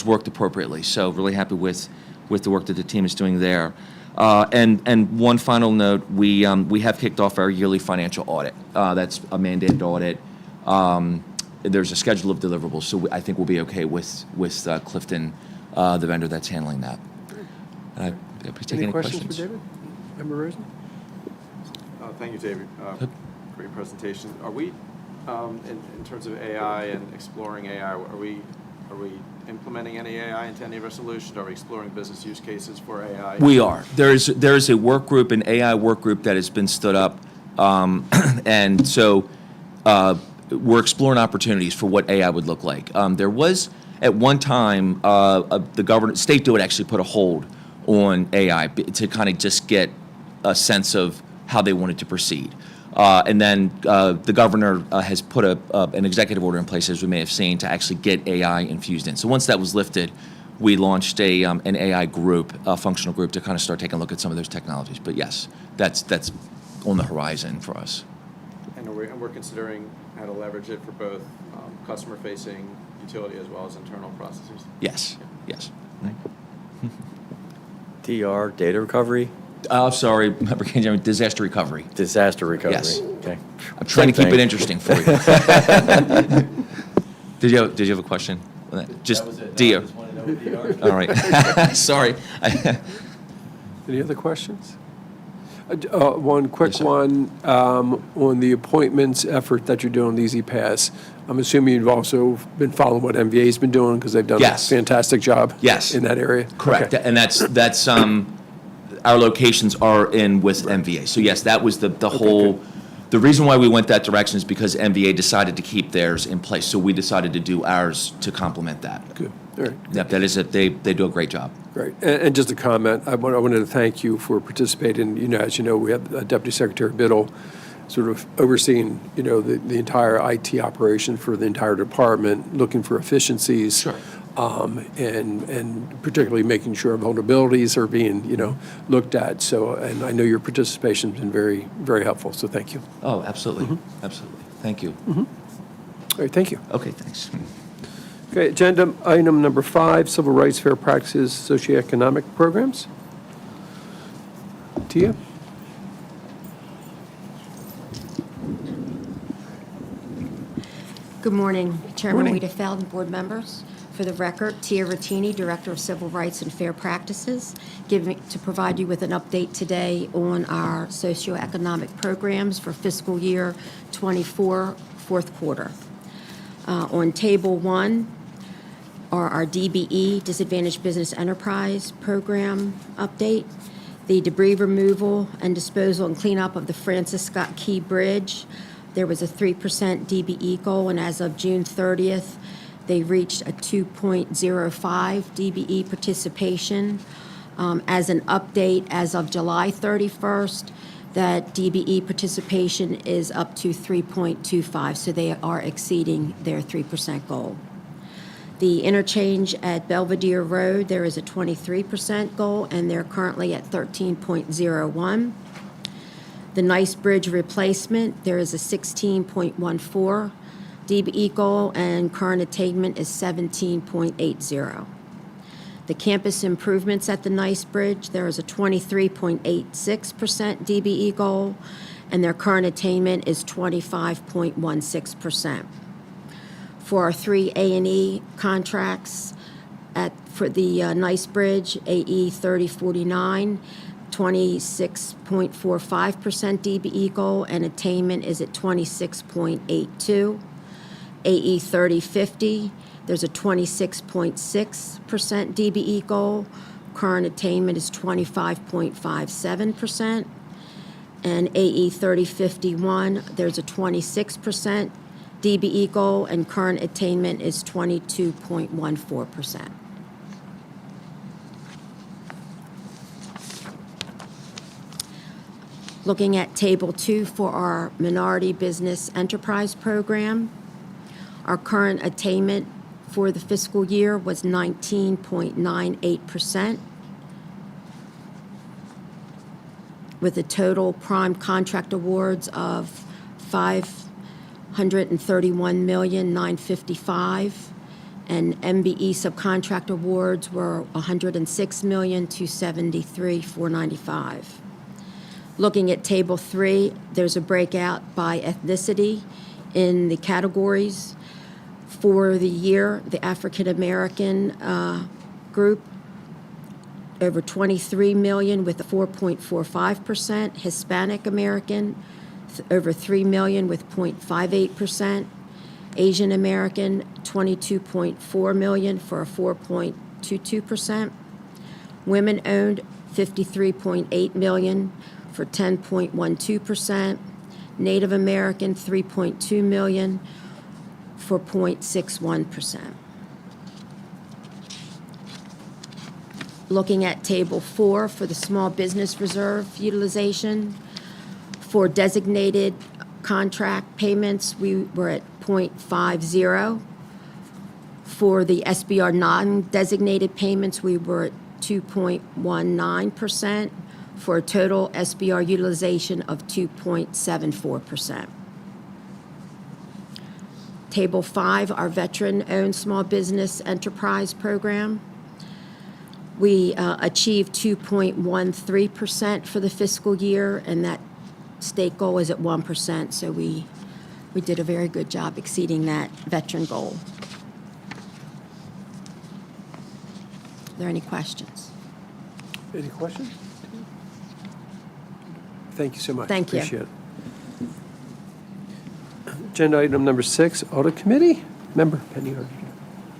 worked appropriately. So really happy with the work that the team is doing there. And one final note, we have kicked off our yearly financial audit. That's a mandated audit. There's a schedule of deliverables, so I think we'll be okay with Clifton, the vendor that's handling that. Please take any questions for David? Member Rosen? Thank you, David. Great presentation. Are we, in terms of AI and exploring AI, are we implementing any AI into any of our solutions? Are we exploring business use cases for AI? We are. There's a work group, an AI work group that has been stood up, and so we're exploring opportunities for what AI would look like. There was at one time the government, State DOIT actually put a hold on AI to kind of just get a sense of how they wanted to proceed. And then the governor has put an executive order in place, as we may have seen, to actually get AI infused in. So once that was lifted, we launched an AI group, a functional group, to kind of start taking a look at some of those technologies. But yes, that's on the horizon for us. And we're considering how to leverage it for both customer-facing utility as well as internal processes? Yes, yes. DR, data recovery, Sorry, disaster recovery. disaster recovery. Yes. Okay. I'm trying to keep Same it thing. interesting for you. Did you have a question? Just DR. All right. Sorry. Any other questions? One quick Yes, sir. one on the appointments effort that you're doing, the Easy Pass. I'm assuming you've also been following what MVA's been doing because they've done Yes. a fantastic job Yes. in that area. Correct. Okay. And that's our locations are in with MVA. So yes, that was the whole, the reason why we went that direction is because MVA decided to keep theirs in place. So we decided to do ours to complement that. Good. All right. Yep, that is it. They do a great job. Great. And just a comment, I wanted to thank you for participating. You know, as you know, we have Deputy Secretary Biddle sort of overseeing, you know, the entire IT operation for the entire department, looking for efficiencies. Sure. And particularly making sure vulnerabilities are being, you know, looked at. So, and I know your participation's been very, very helpful, so thank you. Oh, absolutely. Absolutely. Thank you. All right, thank you. Okay, thanks. Okay, agenda item number 5, Civil Rights Fair Practices Socioeconomic Programs. Tia? Good morning, Chairman Morning. Wiedefeld and board members. For the record, Tia Rattini, Director of Civil Rights and Fair Practices, to provide you with an update today on our socioeconomic programs for fiscal year '24, fourth quarter. On Table 1, are our DBE, Disadvantaged Business Enterprise Program update, the debris removal and disposal and cleanup of the Francis Scott Key Bridge. There was a 3% DBE goal, and as of June 30th, they reached a 2.05 DBE participation. As an update, as of July 31st, that DBE participation is up to 3.25, so they are exceeding their 3% goal. The interchange at Belvedere Road, there is a 23% goal, and they're currently at 13.01. The Nice Bridge replacement, there is a 16.14 DBE goal, and current attainment is 17.80. The campus improvements at the Nice Bridge, there is a 23.86% DBE goal, and their current attainment is 25.16%. For our 3 A&E contracts for the Nice Bridge, AE 3049, 26.45% DBE goal, and attainment is at 26.82. AE 3050, there's a 26.6% DBE goal. Current attainment is 25.57%. And AE 3051, there's a 26% DBE goal, and current attainment is 22.14%. Looking at Table 2 for our Minority Business Enterprise Program, our current attainment for the fiscal year was 19.98%, with a total prime contract awards of $531,955,000, and MBE subcontract awards were $106,273,495. Looking at Table 3, there's a breakout by ethnicity in the categories. For the year, the African American group, over 23 million with a 4.45%. Hispanic American, over 3 million with 0.58%. Asian American, 22.4 million for a 4.22%. Women owned, 53.8 million for 10.12%. Native American, 3.2 million for 0.61%. Looking at Table 4 for the Small Business Reserve utilization, for designated contract payments, we were at 0.50. For the SBR non-designated payments, we were at 2.19%, for a total SBR utilization of 2.74%. Table 5, our veteran-owned small business enterprise program. We achieved 2.13% for the fiscal year, and that state goal is at 1%, so we did a very good job exceeding that veteran goal. Are there any questions? Any questions? Thank you so much. Thank you. Appreciate it. Agenda item number 6, Audit Committee. Member Penny.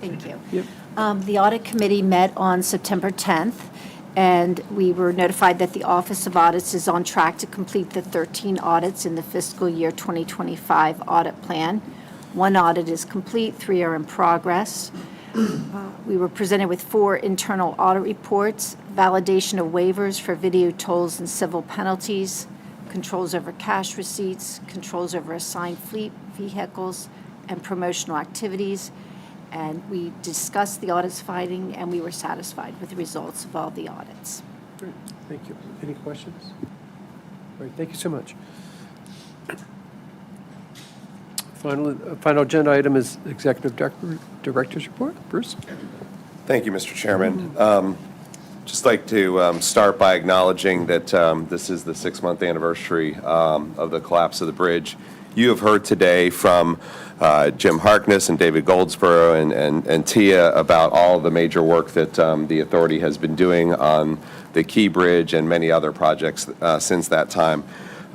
Thank you. Yep. The Audit Committee met on September 10th, and we were notified that the Office of Audits is on track to complete the 13 audits in the fiscal year 2025 audit plan. 1 audit is complete, 3 are in progress. We were presented with 4 internal audit reports, validation of waivers for video tolls and civil penalties, controls over cash receipts, controls over assigned fleet vehicles, and promotional activities. And we discussed the audit's finding, and we were satisfied with the results of all the audits. Great. Thank you. Any questions? All right, thank you so much. Final agenda item is Executive Director's Report. Bruce? Thank you, Mr. Chairman. Just like to start by acknowledging that this is the 6-month anniversary of the collapse of the bridge. You have heard today from Jim Harkness and David Goldsboro and Tia about all the major work that the authority has been doing on the Key Bridge and many other projects since that time.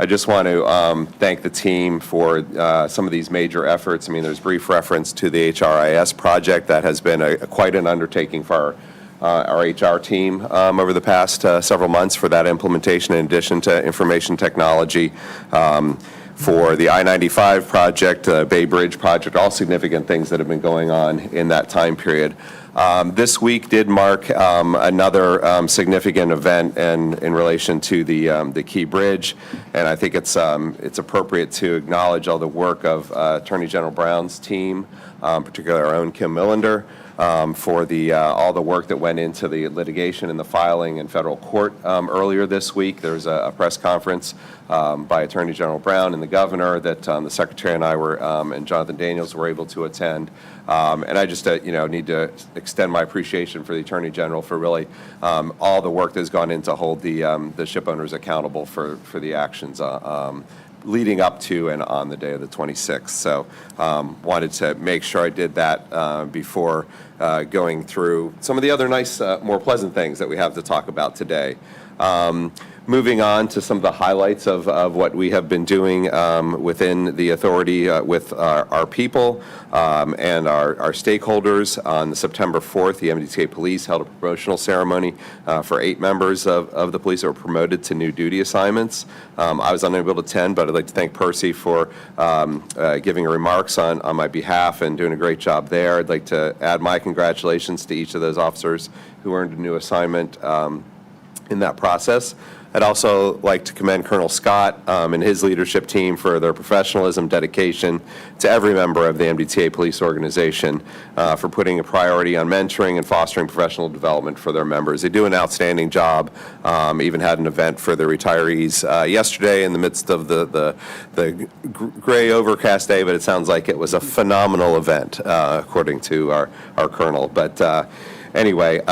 I just want to thank the team for some of these major efforts. I mean, there's brief reference to the HRIS project. That has been quite an undertaking for our HR team over the past several months for that implementation, in addition to information technology. For the I-95 project, Bay Bridge project, all significant things that have been going on in that time period. This week did mark another significant event in relation to the Key Bridge, and I think it's appropriate to acknowledge all the work of Attorney General Brown's team, particularly our own Kim Millender, for all the work that went into the litigation and the filing in federal court earlier this week. There was a press conference by Attorney General Brown and the governor that the secretary and I and Jonathan Daniels were able to attend. And I just need to extend my appreciation for the Attorney General for really all the work that's gone in to hold the ship owners accountable for the actions leading up to and on the day of the 26th. So wanted to make sure I did that before going through some of the other nice, more pleasant things that we have to talk about today. Moving on to some of the highlights of what we have been doing within the authority with our people and our stakeholders. On September 4th, the MDTA Police held a promotional ceremony for 8 members of the police that were promoted to new duty assignments. I was unable to attend, but I'd like to thank Percy for giving remarks on my behalf and doing a great job there. I'd like to add my congratulations to each of those officers who earned a new assignment in that process. I'd also like to commend Colonel Scott and his leadership team for their professionalism, dedication to every member of the MDTA police organization for putting a priority on mentoring and fostering professional development for their members. They do an outstanding job. Even had an event for the retirees yesterday in the midst of the gray overcast day, but it sounds like it was a phenomenal event according to our colonel. But anyway,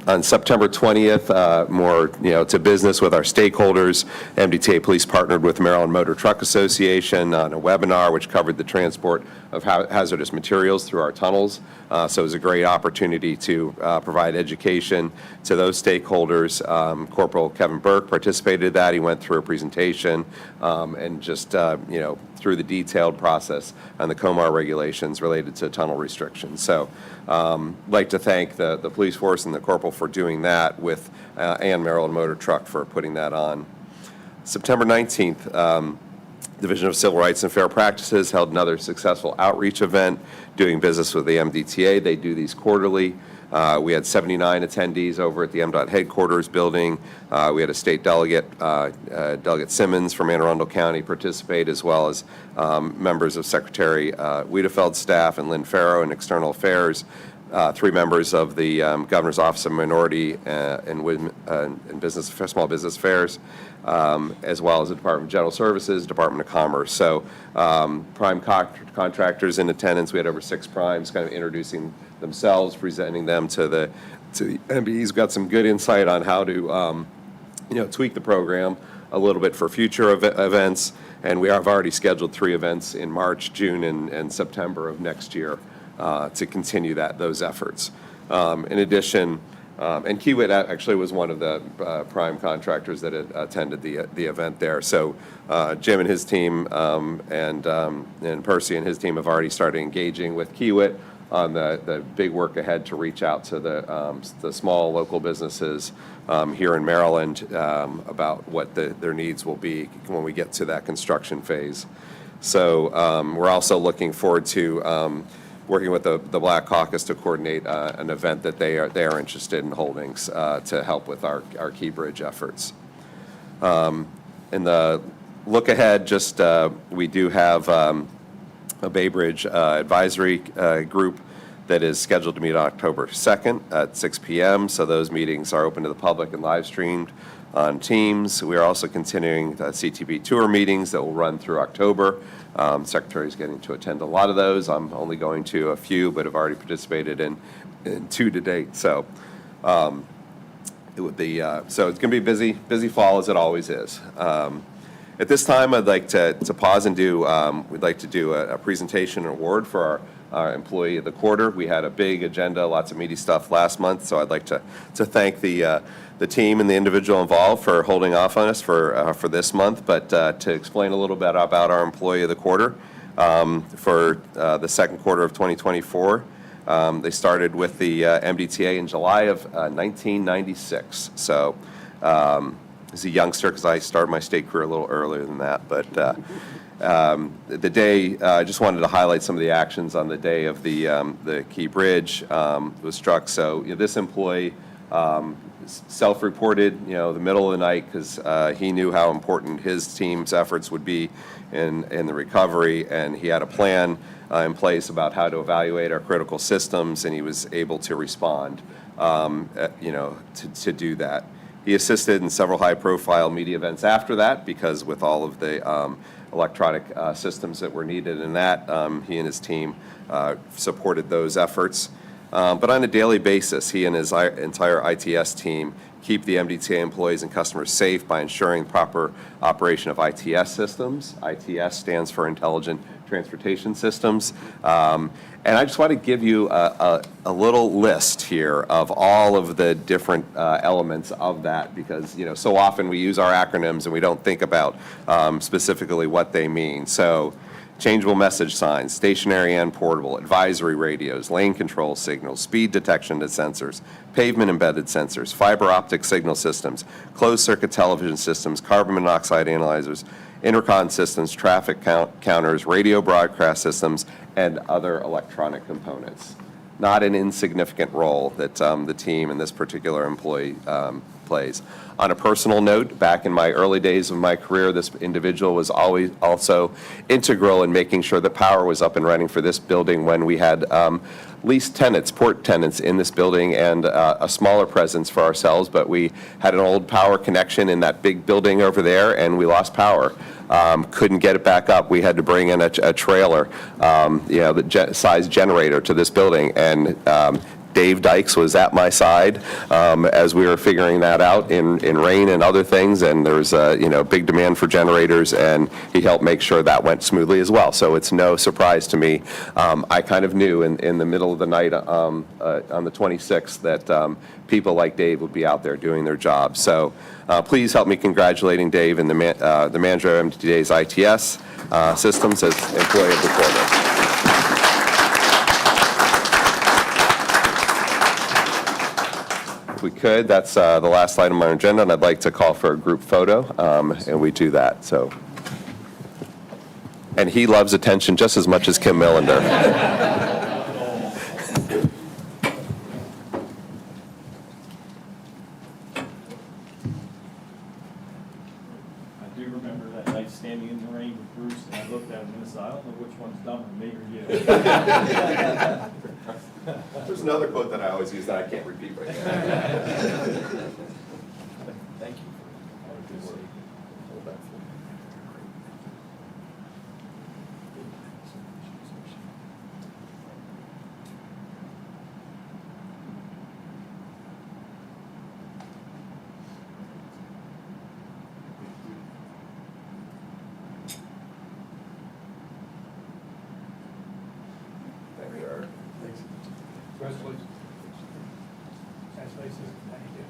on September 20th, more to business with our stakeholders. MDTA Police partnered with Maryland Motor Truck Association on a webinar which covered the transport of hazardous materials through our tunnels. So it was a great opportunity to provide education to those stakeholders. Corporal Kevin Burke participated in that. He went through a presentation and just through the detailed process on the COMAR regulations related to tunnel restrictions. So like to thank the police force and the corporal for doing that with and Maryland Motor Truck for putting that on. September 19th, Division of Civil Rights and Fair Practices held another successful outreach event doing business with the MDTA. They do these quarterly. We had 79 attendees over at the MDOT headquarters building. We had a state delegate, Delegate Simmons from Anne Arundel County, participate, as well as members of Secretary Wiedefeld's staff and Lynn Farrow in External Affairs. 3 members of the Governor's Office of Minority and Small Business Affairs, as well as the Department of General Services, Department of Commerce. So prime contractors in attendance. We had over 6 primes kind of introducing themselves, presenting them to the MBEs. Got some good insight on how to tweak the program a little bit for future events. And we have already scheduled 3 events in March, June, and September of next year to continue those efforts. In addition, and Kiewit actually was one of the prime contractors that attended the event there. So Jim and his team and Percy and his team have already started engaging with Kiewit on the big work ahead to reach out to the small local businesses here in Maryland about what their needs will be when we get to that construction phase. So we're also looking forward to working with the Black Caucus to coordinate an event that they are interested in holding to help with our Key Bridge efforts. In the look ahead, we do have a Bay Bridge advisory group that is scheduled to meet on October 2nd at 6 p.m. So those meetings are open to the public and live streamed on Teams. We are also continuing the CTP tour meetings that will run through October. Secretary is getting to attend a lot of those. I'm only going to a few, but have already participated in 2 to date. So it would be so it's going to be busy fall as it always is. At this time, I'd like to pause and we'd like to do a presentation and award for our Employee of the Quarter. We had a big agenda, lots of meaty stuff last month, so I'd like to thank the team and the individual involved for holding off on us for this month, but to explain a little bit about our Employee of the Quarter for the second quarter of 2024. They started with the MDTA in July of 1996. So as a youngster, because I started my state career a little earlier than that, but the day, I just wanted to highlight some of the actions on the day of the Key Bridge was struck. So this employee self-reported, the middle of the night, because he knew how important his team's efforts would be in the recovery, and he had a plan in place about how to evaluate our critical systems, and he was able to respond, to do that. He assisted in several high-profile media events after that, because with all of the electronic systems that were needed in that, he and his team supported those efforts. But on a daily basis, he and his entire ITS team keep the MDTA employees and customers safe by ensuring proper operation of ITS systems. ITS stands for Intelligent Transportation Systems. And I just want to give you a little list here of all of the different elements of that, because so often we use our acronyms and we don't think about specifically what they mean. So changeable message signs, stationary and portable, advisory radios, lane control signals, speed detection sensors, pavement embedded sensors, fiber optic signal systems, closed circuit television systems, carbon monoxide analyzers, intercom systems, traffic counters, radio broadcast systems, and other electronic components. Not an insignificant role that the team and this particular employee plays. On a personal note, back in my early days of my career, this individual was always also integral in making sure that power was up and running for this building when we had leased tenants, port tenants in this building, and a smaller presence for ourselves, but we had an old power connection in that big building over there, and we lost power. Couldn't get it back up. We had to bring in a trailer, the size generator to this building, and Dave Dykes was at my side as we were figuring that out in rain and other things, and there was a big demand for generators, and he helped make sure that went smoothly as well. So it's no surprise to me. I kind of knew in the middle of the night on the 26th that people like Dave would be out there doing their job. So please help me congratulating Dave and the manager of MDTA's ITS systems as Employee of the Quarter. We could. That's the last item on our agenda, and I'd like to call for a group photo, and we do that. So, and he loves attention just as much as Kim Millender. I do remember that night standing in the rain with Bruce, and I looked at him and said, I don't know which one's dumber, me or you. There's another quote that I always use that I can't repeat right now. Thank you for all the good work. Hold that for me. There we are. Thanks. Congratulations. Congratulations. Thank you.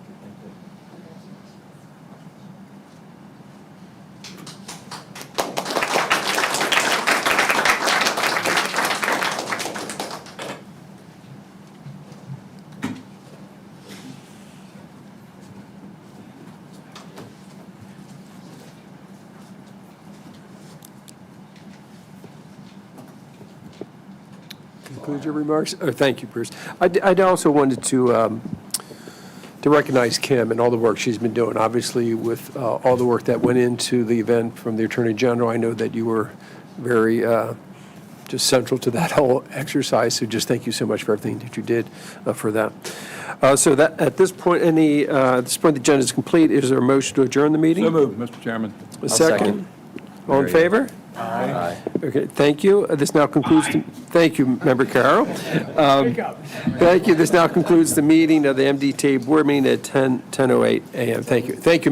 Conclude your remarks? Oh, thank you, Bruce. I also wanted to recognize Kim and all the work she's been doing. Obviously, with all the work that went into the event from the Attorney General, I know that you were very just central to that whole exercise. So just thank you so much for everything that you did for that. So that at this point, the agenda is complete. Is there a motion to adjourn the meeting? So moved, Mr. Chairman. A second. All in favor? Aye. Okay, thank you. This now concludes, thank you, Member Carroll. Thank you. This now concludes the meeting of the MDTA Board meeting at 10:08 a.m. Thank you. Thank you.